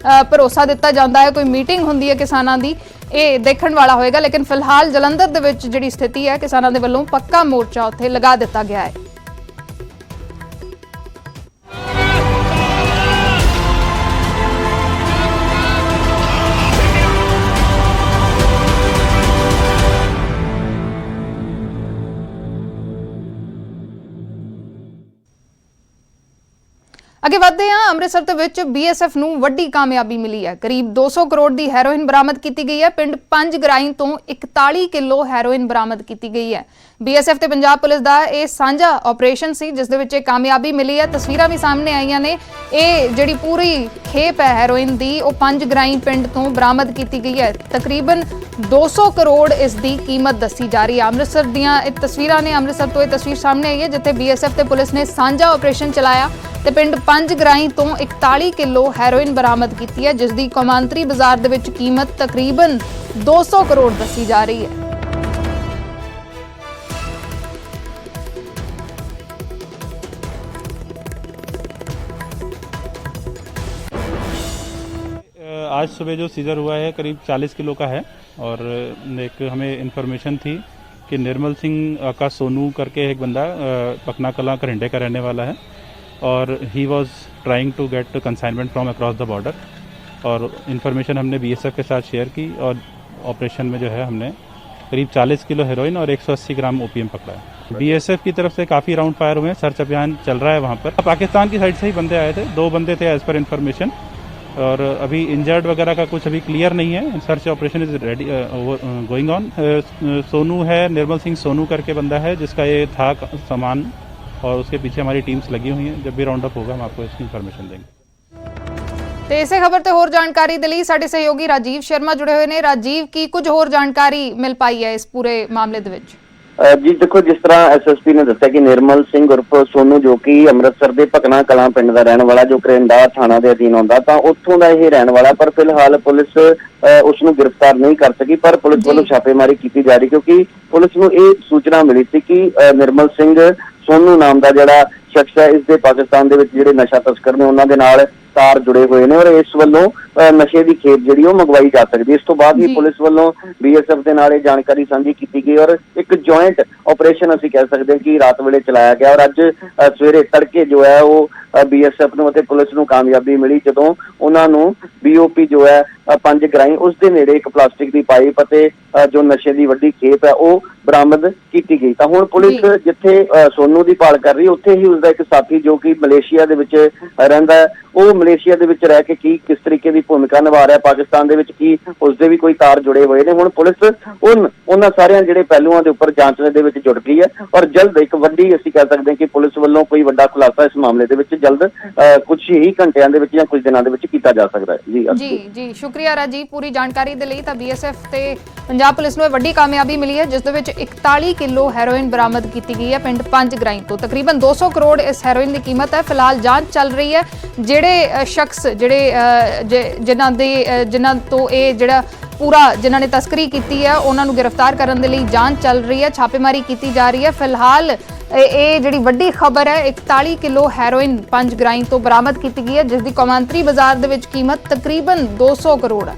ਭਰੋਸਾ ਦਿੱਤਾ ਜਾਂਦਾ ਹੈ, ਕੋਈ ਮੀਟਿੰਗ ਹੁੰਦੀ ਹੈ ਕਿਸਾਨਾਂ ਦੀ, ਇਹ ਦੇਖਣ ਵਾਲਾ ਹੋਏਗਾ। ਲੇਕਿਨ ਫਿਲਹਾਲ ਜਲੰਧਰ ਦੇ ਵਿੱਚ ਜਿਹੜੀ ਸਥਿਤੀ ਹੈ, ਕਿਸਾਨਾਂ ਦੇ ਵੱਲੋਂ ਪੱਕਾ ਮੋਰਚਾ ਉੱਥੇ ਲਗਾ ਦਿੱਤਾ ਗਿਆ ਹੈ। ਅੱਗੇ ਵਧਦੇ ਹਾਂ। ਅੰਮ੍ਰਿਤਸਰ ਦੇ ਵਿੱਚ BSF ਨੂੰ ਵੱਡੀ ਕਾਮਯਾਬੀ ਮਿਲੀ ਹੈ। ਕਰੀਬ 200 ਕਰੋੜ ਦੀ ਹੈਰੋਇਨ ਬਰਾਮਦ ਕੀਤੀ ਗਈ ਹੈ। ਪਿੰਡ 5 ਗਰਾਈਂ ਤੋਂ 41 ਕਿਲੋ ਹੈਰੋਇਨ ਬਰਾਮਦ ਕੀਤੀ ਗਈ ਹੈ। BSF ਤੇ ਪੰਜਾਬ ਪੁਲਿਸ ਦਾ ਇਹ ਸਾਂਝਾ ਆਪਰੇਸ਼ਨ ਸੀ ਜਿਸ ਦੇ ਵਿੱਚ ਇਹ ਕਾਮਯਾਬੀ ਮਿਲੀ ਹੈ। ਤਸਵੀਰਾਂ ਵੀ ਸਾਹਮਣੇ ਆਈਆਂ ਨੇ। ਇਹ ਜਿਹੜੀ ਪੂਰੀ ਖੇਪ ਹੈ ਹੈਰੋਇਨ ਦੀ, ਉਹ 5 ਗਰਾਈਂ ਪਿੰਡ ਤੋਂ ਬਰਾਮਦ ਕੀਤੀ ਗਈ ਹੈ। ਤਕਰੀਬਨ 200 ਕਰੋੜ ਇਸ ਦੀ ਕੀਮਤ ਦੱਸੀ ਜਾ ਰਹੀ ਹੈ। ਅੰਮ੍ਰਿਤਸਰ ਦੀਆਂ ਇਹ ਤਸਵੀਰਾਂ ਨੇ। ਅੰਮ੍ਰਿਤਸਰ ਤੋਂ ਇਹ ਤਸਵੀਰ ਸਾਹਮਣੇ ਆਈ ਹੈ ਜਿੱਥੇ BSF ਤੇ ਪੁਲਿਸ ਨੇ ਸਾਂਝਾ ਆਪਰੇਸ਼ਨ ਚਲਾਇਆ ਤੇ ਪਿੰਡ 5 ਗਰਾਈਂ ਤੋਂ 41 ਕਿਲੋ ਹੈਰੋਇਨ ਬਰਾਮਦ ਕੀਤੀ ਹੈ, ਜਿਸ ਦੀ ਕੌਮਾਂਤਰੀ ਬਾਜ਼ਾਰ ਦੇ ਵਿੱਚ ਕੀਮਤ ਤਕਰੀਬਨ 200 ਕਰੋੜ ਦੱਸੀ ਜਾ ਰਹੀ ਹੈ। आज सुबह जो सीजर हुआ है करीब 40 किलो का है और एक हमें इन्फॉर्मेशन थी कि निर्मल सिंह का सोनू करके एक बंदा पकना कला करंडे का रहने वाला है और he was trying to get consignment from across the border. और इन्फॉर्मेशन हमने BSF के साथ शेयर की और ऑपरेशन में जो है हमने करीब 40 किलो हेरोइन और 180 ग्राम ओपीएम पकड़ा है। BSF की तरफ से काफ़ी राउंड फायर हुए हैं, सर्च अभियान चल रहा है वहाँ पर। पाकिस्तान की साइड से ही बंदे आए थे, 2 बंदे थे एज पर इन्फॉर्मेशन, और अभी इंजर्ड वगैरह का कुछ अभी क्लियर नहीं है। Search operation is ready going on. Sonu है, निर्मल सिंह सोनू करके बंदा है जिसका ये था सामान, और उसके पीछे हमारी टीम्स लगी हुई हैं। जब भी राउंड अप होगा हम आपको इसकी इन्फॉर्मेशन देंगे। ਤੇ ਇਸੇ ਖਬਰ ਤੇ ਹੋਰ ਜਾਣਕਾਰੀ ਦੇ ਲਈ ਸਾਡੇ ਸਹਿਯੋਗੀ ਰਾਜੀਵ ਸ਼ਰਮਾ ਜੁੜੇ ਹੋਏ ਨੇ। ਰਾਜੀਵ, ਕੀ ਕੁਝ ਹੋਰ ਜਾਣਕਾਰੀ ਮਿਲ ਪਾਈ ਹੈ ਇਸ ਪੂਰੇ ਮਾਮਲੇ ਦੇ ਵਿੱਚ? ਜੀ ਦੇਖੋ, ਜਿਸ ਤਰ੍ਹਾਂ SSP ਨੇ ਦੱਸਿਆ ਕਿ ਨਿਰਮਲ ਸਿੰਘ ਉਰਫ ਸੋਨੂ ਜੋ ਕਿ ਅੰਮ੍ਰਿਤਸਰ ਦੇ ਭਕਨਾ ਕਲਾਂ ਪਿੰਡ ਦਾ ਰਹਿਣ ਵਾਲਾ, ਜੋ ਕਰਿੰਡਾ ਥਾਣਾ ਦੇ ਅਧੀਨ ਆਉਂਦਾ, ਤਾਂ ਉੱਥੋਂ ਦਾ ਇਹ ਰਹਿਣ ਵਾਲਾ। ਪਰ ਫਿਲਹਾਲ ਪੁਲਿਸ ਉਸ ਨੂੰ ਗ੍ਰਿਫਤਾਰ ਨਹੀਂ ਕਰ ਸਕੀ, ਪਰ ਪੁਲਿਸ ਵੱਲੋਂ ਛਾਪੇਮਾਰੀ ਕੀਤੀ ਜਾ ਰਹੀ ਕਿਉਂਕਿ ਪੁਲਿਸ ਨੂੰ ਇਹ ਸੂਚਨਾ ਮਿਲੀ ਸੀ ਕਿ ਨਿਰਮਲ ਸਿੰਘ ਸੋਨੂ ਨਾਮ ਦਾ ਜਿਹੜਾ ਸ਼ਖਸ ਹੈ, ਇਸ ਦੇ ਪਾਕਿਸਤਾਨ ਦੇ ਵਿੱਚ ਜਿਹੜੇ ਨਸ਼ਾ ਤਸਕਰ ਨੇ ਉਹਨਾਂ ਦੇ ਨਾਲ ਤਾਰ ਜੁੜੇ ਹੋਏ ਨੇ, ਔਰ ਇਸ ਵੱਲੋਂ ਨਸ਼ੇ ਦੀ ਖੇਪ ਜਿਹੜੀ ਉਹ ਮੰਗਵਾਈ ਜਾ ਸਕਦੀ। ਇਸ ਤੋਂ ਬਾਅਦ ਹੀ ਪੁਲਿਸ ਵੱਲੋਂ BSF ਦੇ ਨਾਲ ਇਹ ਜਾਣਕਾਰੀ ਸਾਂਝੀ ਕੀਤੀ ਗਈ ਔਰ ਇੱਕ ਜੁਆਇੰਟ ਆਪਰੇਸ਼ਨ ਅਸੀਂ ਕਹਿ ਸਕਦੇ ਹਾਂ ਕਿ ਰਾਤ ਵੇਲੇ ਚਲਾਇਆ ਗਿਆ। ਔਰ ਅੱਜ ਸਵੇਰੇ ਤੜਕੇ ਜੋ ਹੈ ਉਹ BSF ਨੂੰ ਅਤੇ ਪੁਲਿਸ ਨੂੰ ਕਾਮਯਾਬੀ ਮਿਲੀ ਜਦੋਂ ਉਹਨਾਂ ਨੂੰ BOP ਜੋ ਹੈ 5 ਗਰਾਈਂ ਉਸ ਦੇ ਨੇੜੇ ਇੱਕ ਪਲਾਸਟਿਕ ਦੀ ਪਾਈਪ ਅਤੇ ਜੋ ਨਸ਼ੇ ਦੀ ਵੱਡੀ ਖੇਪ ਹੈ ਉਹ ਬਰਾਮਦ ਕੀਤੀ ਗਈ। ਤਾਂ ਹੁਣ ਪੁਲਿਸ ਜਿੱਥੇ ਸੋਨੂ ਦੀ ਭਾਲ ਕਰ ਰਹੀ, ਉੱਥੇ ਹੀ ਉਸਦਾ ਇੱਕ ਸਾਥੀ ਜੋ ਕਿ ਮਲੇਸ਼ੀਆ ਦੇ ਵਿੱਚ ਰਹਿੰਦਾ ਹੈ, ਉਹ ਮਲੇਸ਼ੀਆ ਦੇ ਵਿੱਚ ਰਹਿ ਕੇ ਕਿਸ ਤਰੀਕੇ ਦੀ ਭੂਮਿਕਾ ਨਿਭਾ ਰਿਹਾ ਪਾਕਿਸਤਾਨ ਦੇ ਵਿੱਚ, ਕੀ ਉਸਦੇ ਵੀ ਕੋਈ ਤਾਰ ਜੁੜੇ ਹੋਏ ਨੇ। ਹੁਣ ਪੁਲਿਸ ਉਹਨਾਂ ਸਾਰਿਆਂ ਜਿਹੜੇ ਪਹਿਲੂਆਂ ਦੇ ਉੱਪਰ ਜਾਂਚ ਦੇ ਵਿੱਚ ਜੁਟ ਗਈ ਹੈ ਔਰ ਜਲਦ ਇੱਕ ਵੱਡੀ ਅਸੀਂ ਕਹਿ ਸਕਦੇ ਹਾਂ ਕਿ ਪੁਲਿਸ ਵੱਲੋਂ ਕੋਈ ਵੱਡਾ ਖੁਲਾਸਾ ਇਸ ਮਾਮਲੇ ਦੇ ਵਿੱਚ ਜਲਦ ਕੁਝ ਹੀ ਘੰਟਿਆਂ ਦੇ ਵਿੱਚ ਜਾਂ ਕੁਝ ਦਿਨਾਂ ਦੇ ਵਿੱਚ ਕੀਤਾ ਜਾ ਸਕਦਾ ਹੈ। ਜੀ ਜੀ ਸ਼ੁਕਰੀਆ ਰਾਜੀਵ ਪੂਰੀ ਜਾਣਕਾਰੀ ਦੇ ਲਈ। ਤਾਂ BSF ਤੇ ਪੰਜਾਬ ਪੁਲਿਸ ਨੂੰ ਇਹ ਵੱਡੀ ਕਾਮਯਾਬੀ ਮਿਲੀ ਹੈ, ਜਿਸ ਦੇ ਵਿੱਚ 41 ਕਿਲੋ ਹੈਰੋਇਨ ਬਰਾਮਦ ਕੀਤੀ ਗਈ ਹੈ ਪਿੰਡ ਪੰਜ ਗਰਾਈ ਤੋਂ। ਤਕਰੀਬਨ 200 ਕਰੋੜ ਇਸ ਹੈਰੋਇਨ ਦੀ ਕੀਮਤ ਹੈ। ਫਿਲਹਾਲ ਜਾਂਚ ਚੱਲ ਰਹੀ ਹੈ। ਜਿਹੜੇ ਸ਼ਖਸ ਜਿਨ੍ਹਾਂ ਤੋਂ ਇਹ ਜਿਹੜਾ ਜਿਨ੍ਹਾਂ ਨੇ ਤਸਕਰੀ ਕੀਤੀ ਹੈ ਉਹਨਾਂ ਨੂੰ ਗ੍ਰਿਫਤਾਰ ਕਰਨ ਦੇ ਲਈ ਜਾਂਚ ਚੱਲ ਰਹੀ ਹੈ, ਛਾਪੇਮਾਰੀ ਕੀਤੀ ਜਾ ਰਹੀ ਹੈ। ਫਿਲਹਾਲ ਇਹ ਜਿਹੜੀ ਵੱਡੀ ਖਬਰ ਹੈ, 41 ਕਿਲੋ ਹੈਰੋਇਨ ਪੰਜ ਗਰਾਈ ਤੋਂ ਬਰਾਮਦ ਕੀਤੀ ਗਈ ਹੈ, ਜਿਸ ਦੀ ਕੌਮਾਂਤਰੀ ਬਾਜ਼ਾਰ ਦੇ ਵਿੱਚ ਕੀਮਤ ਤਕਰੀਬਨ 200 ਕਰੋੜ ਹੈ।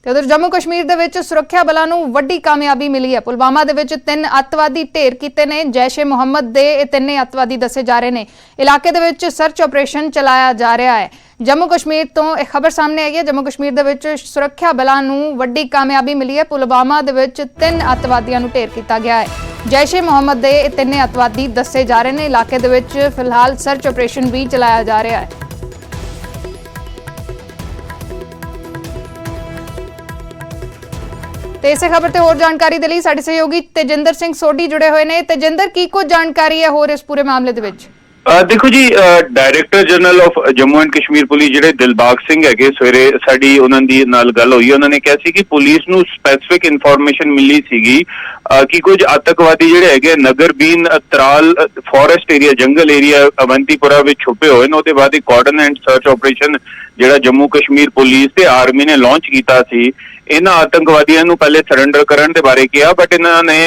ਤੇ ਉਧਰ ਜੰਮੂ ਕਸ਼ਮੀਰ ਦੇ ਵਿੱਚ ਸੁਰੱਖਿਆ ਬਲਾਂ ਨੂੰ ਵੱਡੀ ਕਾਮਯਾਬੀ ਮਿਲੀ ਹੈ। ਪੁਲਵਾਮਾ ਦੇ ਵਿੱਚ 3 ਅੱਤਵਾਦੀ ਢੇਰ ਕੀਤੇ ਨੇ। ਜੈਸ਼-ਏ-ਮੁਹੰਮਦ ਦੇ ਇਹ 3 ਅੱਤਵਾਦੀ ਦੱਸੇ ਜਾ ਰਹੇ ਨੇ। ਇਲਾਕੇ ਦੇ ਵਿੱਚ ਸਰਚ ਆਪਰੇਸ਼ਨ ਚਲਾਇਆ ਜਾ ਰਿਹਾ ਹੈ। ਜੰਮੂ ਕਸ਼ਮੀਰ ਤੋਂ ਇਹ ਖਬਰ ਸਾਹਮਣੇ ਆਈ ਹੈ। ਜੰਮੂ ਕਸ਼ਮੀਰ ਦੇ ਵਿੱਚ ਸੁਰੱਖਿਆ ਬਲਾਂ ਨੂੰ ਵੱਡੀ ਕਾਮਯਾਬੀ ਮਿਲੀ ਹੈ। ਪੁਲਵਾਮਾ ਦੇ ਵਿੱਚ 3 ਅੱਤਵਾਦੀਆਂ ਨੂੰ ਢੇਰ ਕੀਤਾ ਗਿਆ ਹੈ। ਜੈਸ਼-ਏ-ਮੁਹੰਮਦ ਦੇ ਇਹ 3 ਅੱਤਵਾਦੀ ਦੱਸੇ ਜਾ ਰਹੇ ਨੇ। ਇਲਾਕੇ ਦੇ ਵਿੱਚ ਫਿਲਹਾਲ ਸਰਚ ਆਪਰੇਸ਼ਨ ਵੀ ਚਲਾਇਆ ਜਾ ਰਿਹਾ ਹੈ। ਤੇ ਇਸੇ ਖਬਰ ਤੇ ਹੋਰ ਜਾਣਕਾਰੀ ਦੇ ਲਈ ਸਾਡੇ ਸਹਿਯੋਗੀ ਤੇਜਿੰਦਰ ਸਿੰਘ ਸੋਢੀ ਜੁੜੇ ਹੋਏ ਨੇ। ਤੇਜਿੰਦਰ, ਕੀ ਕੁਝ ਜਾਣਕਾਰੀ ਹੈ ਹੋਰ ਇਸ ਪੂਰੇ ਮਾਮਲੇ ਦੇ ਵਿੱਚ? ਦੇਖੋ ਜੀ, director general of Jammu and Kashmir police ਜਿਹੜੇ ਦਿਲਬਾਗ ਸਿੰਘ ਹੈਗੇ, ਸਵੇਰੇ ਸਾਡੀ ਉਹਨਾਂ ਦੀ ਨਾਲ ਗੱਲ ਹੋਈ। ਉਹਨਾਂ ਨੇ ਕਿਹਾ ਸੀ ਕਿ ਪੁਲਿਸ ਨੂੰ ਸਪੈਸੀਫਿਕ ਇਨਫੋਰਮੇਸ਼ਨ ਮਿਲੀ ਸੀਗੀ ਕਿ ਕੁਝ ਆਤੰਕਵਾਦੀ ਜਿਹੜੇ ਹੈਗੇ ਨਗਰਬੀਨ ਤਰਾਲ ਫੋਰੈਸਟ ਏਰੀਆ, ਜੰਗਲ ਏਰੀਆ ਅਵੰਤੀਪੁਰਾ ਵਿੱਚ ਛੁਪੇ ਹੋਏ ਨੇ। ਉਹਦੇ ਬਾਅਦ ਇੱਕ ਕਾਰਡਨ ਐਂਡ ਸਰਚ ਆਪਰੇਸ਼ਨ ਜਿਹੜਾ ਜੰਮੂ ਕਸ਼ਮੀਰ ਪੁਲਿਸ ਤੇ ਆਰਮੀ ਨੇ ਲਾਂਚ ਕੀਤਾ ਸੀ। ਇਹਨਾਂ ਆਤੰਕਵਾਦੀਆਂ ਨੂੰ ਪਹਿਲੇ ਸਰੈਂਡਰ ਕਰਨ ਦੇ ਬਾਰੇ ਕਿਹਾ, ਬਟ ਇਹਨਾਂ ਨੇ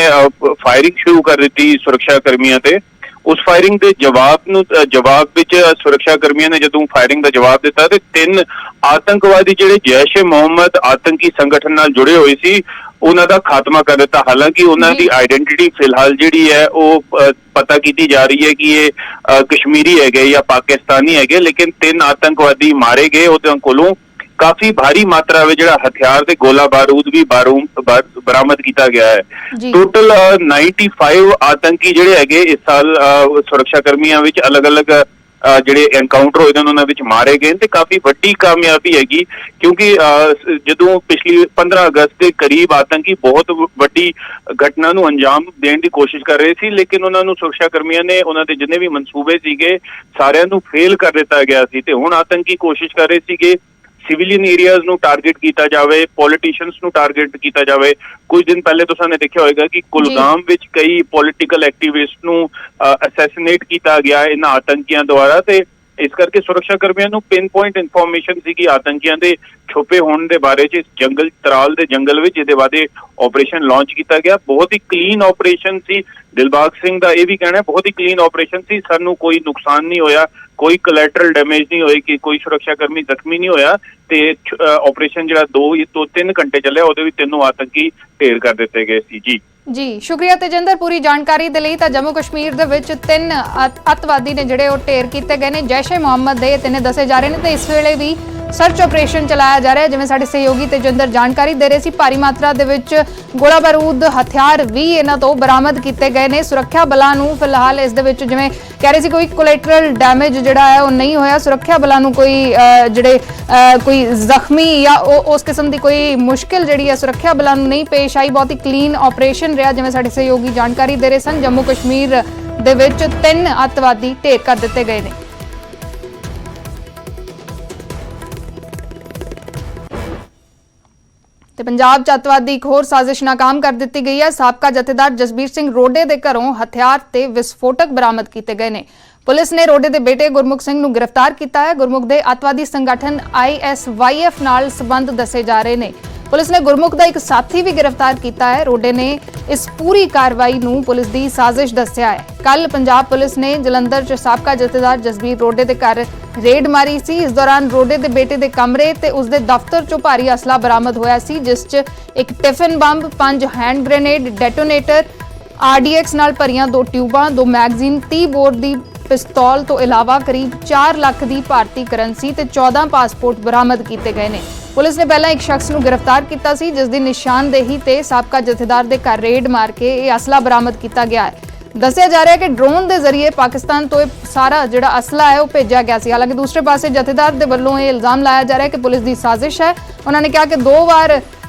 ਫਾਇਰਿੰਗ ਸ਼ੁਰੂ ਕਰ ਦਿੱਤੀ ਸੁਰੱਖਿਆ ਕਰਮੀਆਂ ਤੇ। ਉਸ ਫਾਇਰਿੰਗ ਦੇ ਜਵਾਬ ਵਿੱਚ ਸੁਰੱਖਿਆ ਕਰਮੀਆਂ ਨੇ ਜਦੋਂ ਫਾਇਰਿੰਗ ਦਾ ਜਵਾਬ ਦਿੱਤਾ ਤੇ 3 ਆਤੰਕਵਾਦੀ ਜਿਹੜੇ ਜੈਸ਼-ਏ-ਮੁਹੰਮਦ ਆਤੰਕੀ ਸੰਗਠਨ ਨਾਲ ਜੁੜੇ ਹੋਏ ਸੀ ਉਹਨਾਂ ਦਾ ਖਾਤਮਾ ਕਰ ਦਿੱਤਾ। ਹਾਲਾਂਕਿ ਉਹਨਾਂ ਦੀ ਆਇਡੈਂਟੀਟੀ ਫਿਲਹਾਲ ਜਿਹੜੀ ਹੈ ਉਹ ਪਤਾ ਕੀਤੀ ਜਾ ਰਹੀ ਹੈ ਕਿ ਇਹ ਕਸ਼ਮੀਰੀ ਹੈਗੇ ਜਾਂ ਪਾਕਿਸਤਾਨੀ ਹੈਗੇ, ਲੇਕਿਨ 3 ਆਤੰਕਵਾਦੀ ਮਾਰੇ ਗਏ। ਉਹਦੇ ਕੋਲੋਂ ਕਾਫੀ ਭਾਰੀ ਮਾਤਰਾ ਵਿੱਚ ਜਿਹੜਾ ਹਥਿਆਰ ਤੇ ਗੋਲਾ ਬਾਰੂਦ ਵੀ ਬਰਾਮਦ ਕੀਤਾ ਗਿਆ ਹੈ। ਟੋਟਲ 95 ਆਤੰਕੀ ਜਿਹੜੇ ਹੈਗੇ ਇਸ ਸਾਲ ਸੁਰੱਖਿਆ ਕਰਮੀਆਂ ਵਿੱਚ ਅਲੱਗ-ਅਲੱਗ ਜਿਹੜੇ ਐਨਕਾਊਂਟਰ ਹੋਏ ਨੇ ਉਹਨਾਂ ਵਿੱਚ ਮਾਰੇ ਗਏ ਤੇ ਕਾਫੀ ਵੱਡੀ ਕਾਮਯਾਬੀ ਹੈਗੀ, ਕਿਉਂਕਿ ਜਦੋਂ ਪਿਛਲੀ 15 ਅਗਸਤ ਦੇ ਕਰੀਬ ਆਤੰਕੀ ਬਹੁਤ ਵੱਡੀ ਘਟਨਾ ਨੂੰ ਅੰਜਾਮ ਦੇਣ ਦੀ ਕੋਸ਼ਿਸ਼ ਕਰ ਰਹੇ ਸੀ, ਲੇਕਿਨ ਉਹਨਾਂ ਨੂੰ ਸੁਰੱਖਿਆ ਕਰਮੀਆਂ ਨੇ ਉਹਨਾਂ ਦੇ ਜਿੰਨੇ ਵੀ ਮਨਸੂਬੇ ਸੀਗੇ ਸਾਰਿਆਂ ਨੂੰ ਫੇਲ ਕਰ ਦਿੱਤਾ ਗਿਆ ਸੀ। ਤੇ ਹੁਣ ਆਤੰਕੀ ਕੋਸ਼ਿਸ਼ ਕਰ ਰਹੇ ਸੀਗੇ ਸਿਵਿਲੀਅਨ ਏਰੀਆਜ਼ ਨੂੰ ਟਾਰਗੇਟ ਕੀਤਾ ਜਾਵੇ, ਪੋਲੀਟੀਸ਼ੀਅਨਸ ਨੂੰ ਟਾਰਗੇਟ ਕੀਤਾ ਜਾਵੇ। ਕੁਝ ਦਿਨ ਪਹਿਲੇ ਤੁਸੀਂ ਨੇ ਦੇਖਿਆ ਹੋਵੇਗਾ ਕਿ ਕੁਲਗਾਮ ਵਿੱਚ ਕਈ ਪੋਲੀਟੀਕਲ ਐਕਟਿਵਿਸਟ ਨੂੰ ਅਸੈਸੀਨੇਟ ਕੀਤਾ ਗਿਆ ਇਹਨਾਂ ਆਤੰਕੀਆਂ ਦੁਆਰਾ। ਤੇ ਇਸ ਕਰਕੇ ਸੁਰੱਖਿਆ ਕਰਮੀਆਂ ਨੂੰ ਪਿਨ ਪੁਆਇੰਟ ਇਨਫੋਰਮੇਸ਼ਨ ਸੀ ਕਿ ਆਤੰਕੀਆਂ ਦੇ ਛੁਪੇ ਹੋਣ ਦੇ ਬਾਰੇ 'ਚ ਜੰਗਲ ਤਰਾਲ ਦੇ ਜੰਗਲ ਵਿੱਚ ਇਹਦੇ ਬਾਰੇ ਆਪਰੇਸ਼ਨ ਲਾਂਚ ਕੀਤਾ ਗਿਆ। ਬਹੁਤ ਹੀ ਕਲੀਨ ਆਪਰੇਸ਼ਨ ਸੀ। ਦਿਲਬਾਗ ਸਿੰਘ ਦਾ ਇਹ ਵੀ ਕਹਿਣਾ ਬਹੁਤ ਹੀ ਕਲੀਨ ਆਪਰੇਸ਼ਨ ਸੀ, ਸਾਨੂੰ ਕੋਈ ਨੁਕਸਾਨ ਨਹੀਂ ਹੋਇਆ, ਕੋਈ ਕੋਲੈਟਰਲ ਡੈਮੇਜ ਨਹੀਂ ਹੋਈ, ਕਿ ਕੋਈ ਸੁਰੱਖਿਆ ਕਰਮੀ ਜ਼ਖਮੀ ਨਹੀਂ ਹੋਇਆ। ਤੇ ਆਪਰੇਸ਼ਨ ਜਿਹੜਾ 2 ਤੋਂ 3 ਘੰਟੇ ਚੱਲਿਆ ਉਹਦੇ ਵਿੱਚ 3 ਆਤੰਕੀ ਢੇਰ ਕਰ ਦਿੱਤੇ ਗਏ ਸੀ। ਜੀ ਸ਼ੁਕਰੀਆ ਤੇਜਿੰਦਰ ਪੂਰੀ ਜਾਣਕਾਰੀ ਦੇ ਲਈ। ਤਾਂ ਜੰਮੂ ਕਸ਼ਮੀਰ ਦੇ ਵਿੱਚ 3 ਅੱਤਵਾਦੀ ਨੇ ਜਿਹੜੇ ਉਹ ਢੇਰ ਕੀਤੇ ਗਏ ਨੇ। ਜੈਸ਼-ਏ-ਮੁਹੰਮਦ ਦੇ 3 ਦੱਸੇ ਜਾ ਰਹੇ ਨੇ ਤੇ ਇਸ ਵੇਲੇ ਵੀ ਸਰਚ ਆਪਰੇਸ਼ਨ ਚਲਾਇਆ ਜਾ ਰਿਹਾ ਹੈ। ਜਿਵੇਂ ਸਾਡੇ ਸਹਿਯੋਗੀ ਤੇਜਿੰਦਰ ਜਾਣਕਾਰੀ ਦੇ ਰਹੇ ਸੀ, ਭਾਰੀ ਮਾਤਰਾ ਦੇ ਵਿੱਚ ਗੋਲਾ ਬਾਰੂਦ ਹਥਿਆਰ ਵੀ ਇਹਨਾਂ ਤੋਂ ਬਰਾਮਦ ਕੀਤੇ ਗਏ ਨੇ। ਸੁਰੱਖਿਆ ਬਲਾਂ ਨੂੰ ਫਿਲਹਾਲ ਇਸ ਦੇ ਵਿੱਚ ਜਿਵੇਂ ਕਹਿ ਰਹੇ ਸੀ ਕੋਈ ਕੋਲੈਟਰਲ ਡੈਮੇਜ ਜਿਹੜਾ ਹੈ ਉਹ ਨਹੀਂ ਹੋਇਆ। ਸੁਰੱਖਿਆ ਬਲਾਂ ਨੂੰ ਕੋਈ ਕੋਈ ਜ਼ਖਮੀ ਜਾਂ ਉਸ ਕਿਸਮ ਦੀ ਕੋਈ ਮੁਸ਼ਕਿਲ ਜਿਹੜੀ ਹੈ ਸੁਰੱਖਿਆ ਬਲਾਂ ਨੂੰ ਨਹੀਂ ਪੇਸ਼ ਆਈ। ਬਹੁਤ ਹੀ ਕਲੀਨ ਆਪਰੇਸ਼ਨ ਰਿਹਾ, ਜਿਵੇਂ ਸਾਡੇ ਸਹਿਯੋਗੀ ਜਾਣਕਾਰੀ ਦੇ ਰਹੇ ਸਨ। ਜੰਮੂ ਕਸ਼ਮੀਰ ਦੇ ਵਿੱਚ 3 ਅੱਤਵਾਦੀ ਢੇਰ ਕਰ ਦਿੱਤੇ ਗਏ ਨੇ। ਤੇ ਪੰਜਾਬ 'ਚ ਅੱਤਵਾਦੀ ਇੱਕ ਹੋਰ ਸਾਜ਼ਿਸ਼ ਨਾਕਾਮ ਕਰ ਦਿੱਤੀ ਗਈ ਹੈ। ਸਾਬਕਾ ਜਥੇਦਾਰ ਜਸਬੀਰ ਸਿੰਘ ਰੋਡੇ ਦੇ ਘਰੋਂ ਹਥਿਆਰ ਤੇ ਵਿਸਫੋਟਕ ਬਰਾਮਦ ਕੀਤੇ ਗਏ ਨੇ। ਪੁਲਿਸ ਨੇ ਰੋਡੇ ਦੇ ਬੇਟੇ ਗੁਰਮੁਖ ਸਿੰਘ ਨੂੰ ਗ੍ਰਿਫਤਾਰ ਕੀਤਾ ਹੈ। ਗੁਰਮੁਖ ਦੇ ਅੱਤਵਾਦੀ ਸੰਗਠਨ ISYF ਨਾਲ ਸੰਬੰਧ ਦੱਸੇ ਜਾ ਰਹੇ ਨੇ। ਪੁਲਿਸ ਨੇ ਗੁਰਮੁਖ ਦਾ ਇੱਕ ਸਾਥੀ ਵੀ ਗ੍ਰਿਫਤਾਰ ਕੀਤਾ ਹੈ। ਰੋਡੇ ਨੇ ਇਸ ਪੂਰੀ ਕਾਰਵਾਈ ਨੂੰ ਪੁਲਿਸ ਦੀ ਸਾਜ਼ਿਸ਼ ਦੱਸਿਆ ਹੈ। ਕੱਲ ਪੰਜਾਬ ਪੁਲਿਸ ਨੇ ਜਲੰਧਰ 'ਚ ਸਾਬਕਾ ਜਥੇਦਾਰ ਜਸਬੀਰ ਰੋਡੇ ਦੇ ਘਰ ਰੇਡ ਮਾਰੀ ਸੀ। ਇਸ ਦੌਰਾਨ ਰੋਡੇ ਦੇ ਬੇਟੇ ਦੇ ਕਮਰੇ ਤੇ ਉਸਦੇ ਦਫ਼ਤਰ 'ਚੋਂ ਭਾਰੀ ਅਸਲਾ ਬਰਾਮਦ ਹੋਇਆ ਸੀ, ਜਿਸ 'ਚ ਇੱਕ tiffin bomb, 5 hand grenade, detonator, RDX ਨਾਲ ਭਰੀਆਂ 2 ਟਿਊਬਾਂ, 2 ਮੈਗਜ਼ੀਨ, 30 ਬੋਰ ਦੀ ਪਿਸਤੌਲ ਤੋਂ ਇਲਾਵਾ ਕਰੀਬ 4 ਲੱਖ ਦੀ ਭਾਰਤੀ ਕਰੰਸੀ ਤੇ 14 ਪਾਸਪੋਰਟ ਬਰਾਮਦ ਕੀਤੇ ਗਏ ਨੇ। ਪੁਲਿਸ ਨੇ ਪਹਿਲਾਂ ਇੱਕ ਸ਼ਖਸ ਨੂੰ ਗ੍ਰਿਫਤਾਰ ਕੀਤਾ ਸੀ, ਜਿਸ ਦੀ ਨਿਸ਼ਾਨਦੇਹੀ ਤੇ ਸਾਬਕਾ ਜਥੇਦਾਰ ਦੇ ਘਰ ਰੇਡ ਮਾਰ ਕੇ ਇਹ ਅਸਲਾ ਬਰਾਮਦ ਕੀਤਾ ਗਿਆ ਹੈ। ਦੱਸਿਆ ਜਾ ਰਿਹਾ ਹੈ ਕਿ ਡਰੋਨ ਦੇ ਜ਼ਰੀਏ ਪਾਕਿਸਤਾਨ ਤੋਂ ਇਹ ਸਾਰਾ ਜਿਹੜਾ ਅਸਲਾ ਹੈ ਉਹ ਭੇਜਿਆ ਗਿਆ ਸੀ। ਹਾਲਾਂਕਿ ਦੂਸਰੇ ਪਾਸੇ ਜਥੇਦਾਰ ਦੇ ਵੱਲੋਂ ਇਹ ਇਲਜ਼ਾਮ ਲਾਇਆ ਜਾ ਰਿਹਾ ਹੈ ਕਿ ਪੁਲਿਸ ਦੀ ਸਾਜ਼ਿਸ਼ ਹੈ। ਉਹਨਾਂ ਨੇ ਕਿਹਾ ਕਿ 2 ਵਾਰ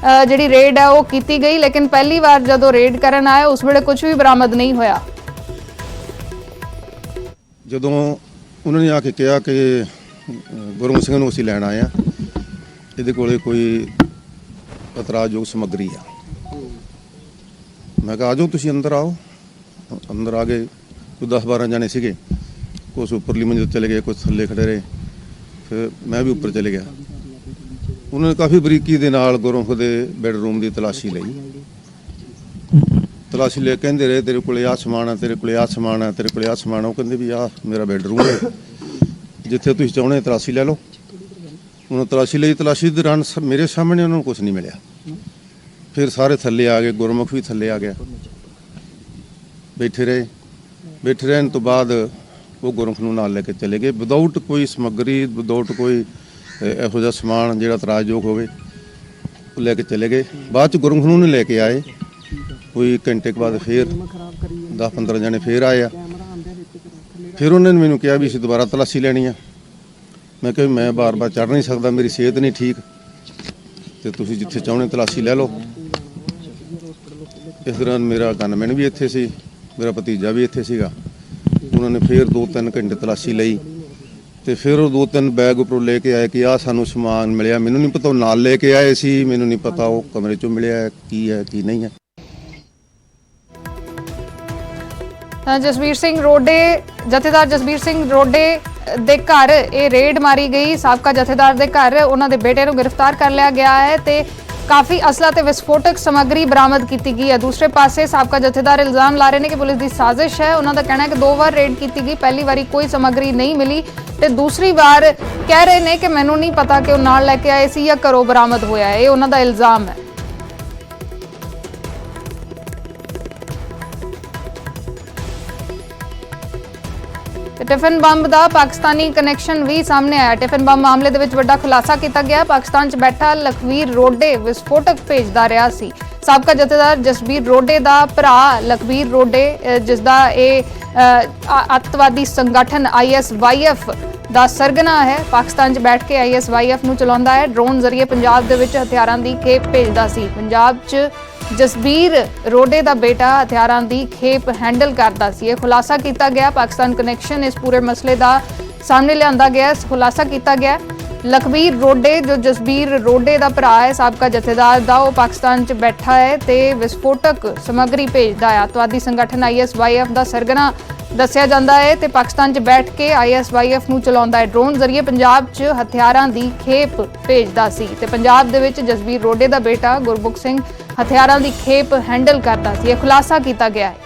ਜਿਹੜੀ ਰੇਡ ਹੈ ਉਹ ਕੀਤੀ ਗਈ, ਲੇਕਿਨ ਪਹਿਲੀ ਵਾਰ ਜਦੋਂ ਰੇਡ ਕਰਨ ਆਏ ਉਸ ਵੇਲੇ ਕੁਝ ਵੀ ਬਰਾਮਦ ਨਹੀਂ ਹੋਇਆ। ਜਦੋਂ ਉਹਨਾਂ ਨੇ ਆ ਕੇ ਕਿਹਾ ਕਿ ਗੁਰਮੁਖ ਸਿੰਘ ਨੂੰ ਅਸੀਂ ਲੈਣ ਆਏ ਆ, ਇਹਦੇ ਕੋਲੇ ਕੋਈ ਇਤਰਾਜ਼ਯੋਗ ਸਮੱਗਰੀ ਆ। ਮੈਂ ਕਿਹਾ ਆ ਜਾਓ ਤੁਸੀਂ ਅੰਦਰ ਆਓ। ਅੰਦਰ ਆ ਗਏ, ਕੋਈ 10-12 ਜਣੇ ਸੀਗੇ, ਕੁਛ ਉੱਪਰਲੀ ਮੰਜ਼ਿਲ ਚਲੇ ਗਏ, ਕੁਛ ਥੱਲੇ ਖੜੇ ਰਹੇ, ਫਿਰ ਮੈਂ ਵੀ ਉੱਪਰ ਚਲੇ ਗਿਆ। ਉਹਨਾਂ ਨੇ ਕਾਫੀ ਬਰੀਕੀ ਦੇ ਨਾਲ ਗੁਰਮੁਖ ਦੇ ਬੈੱਡਰੂਮ ਦੀ ਤਲਾਸ਼ੀ ਲਈ। ਤਲਾਸ਼ੀ ਲੈ ਕਹਿੰਦੇ ਰਹੇ ਤੇਰੇ ਕੋਲੇ ਆਹ ਸਮਾਨ ਆ, ਤੇਰੇ ਕੋਲੇ ਆਹ ਸਮਾਨ ਆ, ਤੇਰੇ ਕੋਲੇ ਆਹ ਸਮਾਨ ਆ। ਉਹ ਕਹਿੰਦੇ ਵੀ ਆਹ ਮੇਰਾ ਬੈੱਡਰੂਮ ਹੈ, ਜਿੱਥੇ ਤੁਸੀਂ ਚਾਹੁੰਦੇ ਤਲਾਸ਼ੀ ਲੈ ਲਓ। ਉਹਨਾਂ ਤਲਾਸ਼ੀ ਲਈ। ਤਲਾਸ਼ੀ ਦੇ ਦੌਰਾਨ ਮੇਰੇ ਸਾਹਮਣੇ ਉਹਨਾਂ ਨੂੰ ਕੁਝ ਨਹੀਂ ਮਿਲਿਆ। ਫਿਰ ਸਾਰੇ ਥੱਲੇ ਆ ਗਏ, ਗੁਰਮੁਖ ਵੀ ਥੱਲੇ ਆ ਗਿਆ। ਬੈਠੇ ਰਹੇ। ਬੈਠੇ ਰਹਿਣ ਤੋਂ ਬਾਅਦ ਉਹ ਗੁਰਮੁਖ ਨੂੰ ਨਾਲ ਲੈ ਕੇ ਚਲੇ ਗਏ, ਵਿਦਆਊਟ ਕੋਈ ਸਮੱਗਰੀ, ਵਿਦਆਊਟ ਕੋਈ ਇਹੋ ਜਿਹਾ ਸਮਾਨ ਜਿਹੜਾ ਇਤਰਾਜ਼ਯੋਗ ਹੋਵੇ, ਉਹ ਲੈ ਕੇ ਚਲੇ ਗਏ। ਬਾਅਦ 'ਚ ਗੁਰਮੁਖ ਨੂੰ ਲੈ ਕੇ ਆਏ। ਕੋਈ ਘੰਟੇ ਕੁ ਬਾਅਦ ਫਿਰ 10-15 ਜਣੇ ਫਿਰ ਆਏ ਆ। ਫਿਰ ਉਹਨਾਂ ਨੇ ਮੈਨੂੰ ਕਿਹਾ ਵੀ ਅਸੀਂ ਦੁਬਾਰਾ ਤਲਾਸ਼ੀ ਲੈਣੀ ਆ। ਮੈਂ ਕਿਹਾ ਮੈਂ ਬਾਰ-ਬਾਰ ਚੜ੍ਹ ਨਹੀਂ ਸਕਦਾ, ਮੇਰੀ ਸਿਹਤ ਨਹੀਂ ਠੀਕ, ਤੇ ਤੁਸੀਂ ਜਿੱਥੇ ਚਾਹੁੰਦੇ ਤਲਾਸ਼ੀ ਲੈ ਲਓ। ਇਸ ਦੌਰਾਨ ਮੇਰਾ ਗਨਮੈਨ ਵੀ ਇੱਥੇ ਸੀ, ਮੇਰਾ ਭਤੀਜਾ ਵੀ ਇੱਥੇ ਸੀਗਾ। ਉਹਨਾਂ ਨੇ ਫਿਰ 2-3 ਘੰਟੇ ਤਲਾਸ਼ੀ ਲਈ, ਤੇ ਫਿਰ ਉਹ 2-3 ਬੈਗ ਉੱਪਰੋਂ ਲੈ ਕੇ ਆਏ ਕਿ ਆਹ ਸਾਨੂੰ ਸਮਾਨ ਮਿਲਿਆ। ਮੈਨੂੰ ਨਹੀਂ ਪਤਾ ਉਹ ਨਾਲ ਲੈ ਕੇ ਆਏ ਸੀ, ਮੈਨੂੰ ਨਹੀਂ ਪਤਾ ਉਹ ਕਮਰੇ 'ਚੋਂ ਮਿਲਿਆ ਕੀ ਹੈ ਕੀ ਨਹੀਂ ਹੈ। ਜਸਬੀਰ ਸਿੰਘ ਰੋਡੇ, ਜਥੇਦਾਰ ਜਸਬੀਰ ਸਿੰਘ ਰੋਡੇ ਦੇ ਘਰ ਇਹ ਰੇਡ ਮਾਰੀ ਗਈ। ਸਾਬਕਾ ਜਥੇਦਾਰ ਦੇ ਘਰ ਉਹਨਾਂ ਦੇ ਬੇਟੇ ਨੂੰ ਗ੍ਰਿਫਤਾਰ ਕਰ ਲਿਆ ਗਿਆ ਹੈ ਤੇ ਕਾਫੀ ਅਸਲਾ ਤੇ ਵਿਸਫੋਟਕ ਸਮੱਗਰੀ ਬਰਾਮਦ ਕੀਤੀ ਗਈ ਹੈ। ਦੂਸਰੇ ਪਾਸੇ ਸਾਬਕਾ ਜਥੇਦਾਰ ਇਲਜ਼ਾਮ ਲਾ ਰਹੇ ਨੇ ਕਿ ਪੁਲਿਸ ਦੀ ਸਾਜ਼ਿਸ਼ ਹੈ। ਉਹਨਾਂ ਦਾ ਕਹਿਣਾ ਹੈ ਕਿ 2 ਵਾਰ ਰੇਡ ਕੀਤੀ ਗਈ, ਪਹਿਲੀ ਵਾਰੀ ਕੋਈ ਸਮੱਗਰੀ ਨਹੀਂ ਮਿਲੀ ਤੇ ਦੂਸਰੀ ਵਾਰ ਕਹਿ ਰਹੇ ਨੇ ਕਿ ਮੈਨੂੰ ਨਹੀਂ ਪਤਾ ਕਿ ਉਹ ਨਾਲ ਲੈ ਕੇ ਆਏ ਸੀ ਜਾਂ ਘਰੋਂ ਬਰਾਮਦ ਹੋਇਆ। ਇਹ ਉਹਨਾਂ ਦਾ ਇਲਜ਼ਾਮ ਹੈ। ਟਿਫਨ ਬੰਬ ਦਾ ਪਾਕਿਸਤਾਨੀ ਕਨੈਕਸ਼ਨ ਵੀ ਸਾਹਮਣੇ ਆਇਆ। ਟਿਫਨ ਬੰਬ ਮਾਮਲੇ ਦੇ ਵਿੱਚ ਵੱਡਾ ਖੁਲਾਸਾ ਕੀਤਾ ਗਿਆ। ਪਾਕਿਸਤਾਨ 'ਚ ਬੈਠਾ ਲਖਵੀਰ ਰੋਡੇ ਵਿਸਫੋਟਕ ਭੇਜਦਾ ਰਿਹਾ ਸੀ। ਸਾਬਕਾ ਜਥੇਦਾਰ ਜਸਬੀਰ ਰੋਡੇ ਦਾ ਭਰਾ ਲਖਵੀਰ ਰੋਡੇ, ਜਿਸ ਦਾ ਇਹ ਅੱਤਵਾਦੀ ਸੰਗਠਨ ISYF ਦਾ ਸਰਗਨਾ ਹੈ, ਪਾਕਿਸਤਾਨ 'ਚ ਬੈਠ ਕੇ ISYF ਨੂੰ ਚਲਾਉਂਦਾ ਹੈ। ਡਰੋਨ ਜ਼ਰੀਏ ਪੰਜਾਬ ਦੇ ਵਿੱਚ ਹਥਿਆਰਾਂ ਦੀ ਖੇਪ ਭੇਜਦਾ ਸੀ। ਪੰਜਾਬ 'ਚ ਜਸਬੀਰ ਰੋਡੇ ਦਾ ਬੇਟਾ ਹਥਿਆਰਾਂ ਦੀ ਖੇਪ ਹੈਂਡਲ ਕਰਦਾ ਸੀ। ਇਹ ਖੁਲਾਸਾ ਕੀਤਾ ਗਿਆ। ਪਾਕਿਸਤਾਨ ਕਨੈਕਸ਼ਨ ਇਸ ਪੂਰੇ ਮਸਲੇ ਦਾ ਸਾਹਮਣੇ ਲਿਆਂਦਾ ਗਿਆ, ਖੁਲਾਸਾ ਕੀਤਾ ਗਿਆ। ਲਖਵੀਰ ਰੋਡੇ ਜੋ ਜਸਬੀਰ ਰੋਡੇ ਦਾ ਭਰਾ ਹੈ ਸਾਬਕਾ ਜਥੇਦਾਰ ਦਾ, ਉਹ ਪਾਕਿਸਤਾਨ 'ਚ ਬੈਠਾ ਹੈ ਤੇ ਵਿਸਫੋਟਕ ਸਮੱਗਰੀ ਭੇਜਦਾ ਹੈ। ਅੱਤਵਾਦੀ ਸੰਗਠਨ ISYF ਦਾ ਸਰਗਨਾ ਦੱਸਿਆ ਜਾਂਦਾ ਹੈ ਤੇ ਪਾਕਿਸਤਾਨ 'ਚ ਬੈਠ ਕੇ ISYF ਨੂੰ ਚਲਾਉਂਦਾ ਹੈ। ਡਰੋਨ ਜ਼ਰੀਏ ਪੰਜਾਬ 'ਚ ਹਥਿਆਰਾਂ ਦੀ ਖੇਪ ਭੇਜਦਾ ਸੀ ਤੇ ਪੰਜਾਬ ਦੇ ਵਿੱਚ ਜਸਬੀਰ ਰੋਡੇ ਦਾ ਬੇਟਾ ਗੁਰਮੁਖ ਸਿੰਘ ਹਥਿਆਰਾਂ ਦੀ ਖੇਪ ਹੈਂਡਲ ਕਰਦਾ ਸੀ। ਇਹ ਖੁਲਾਸਾ ਕੀਤਾ ਗਿਆ ਹੈ।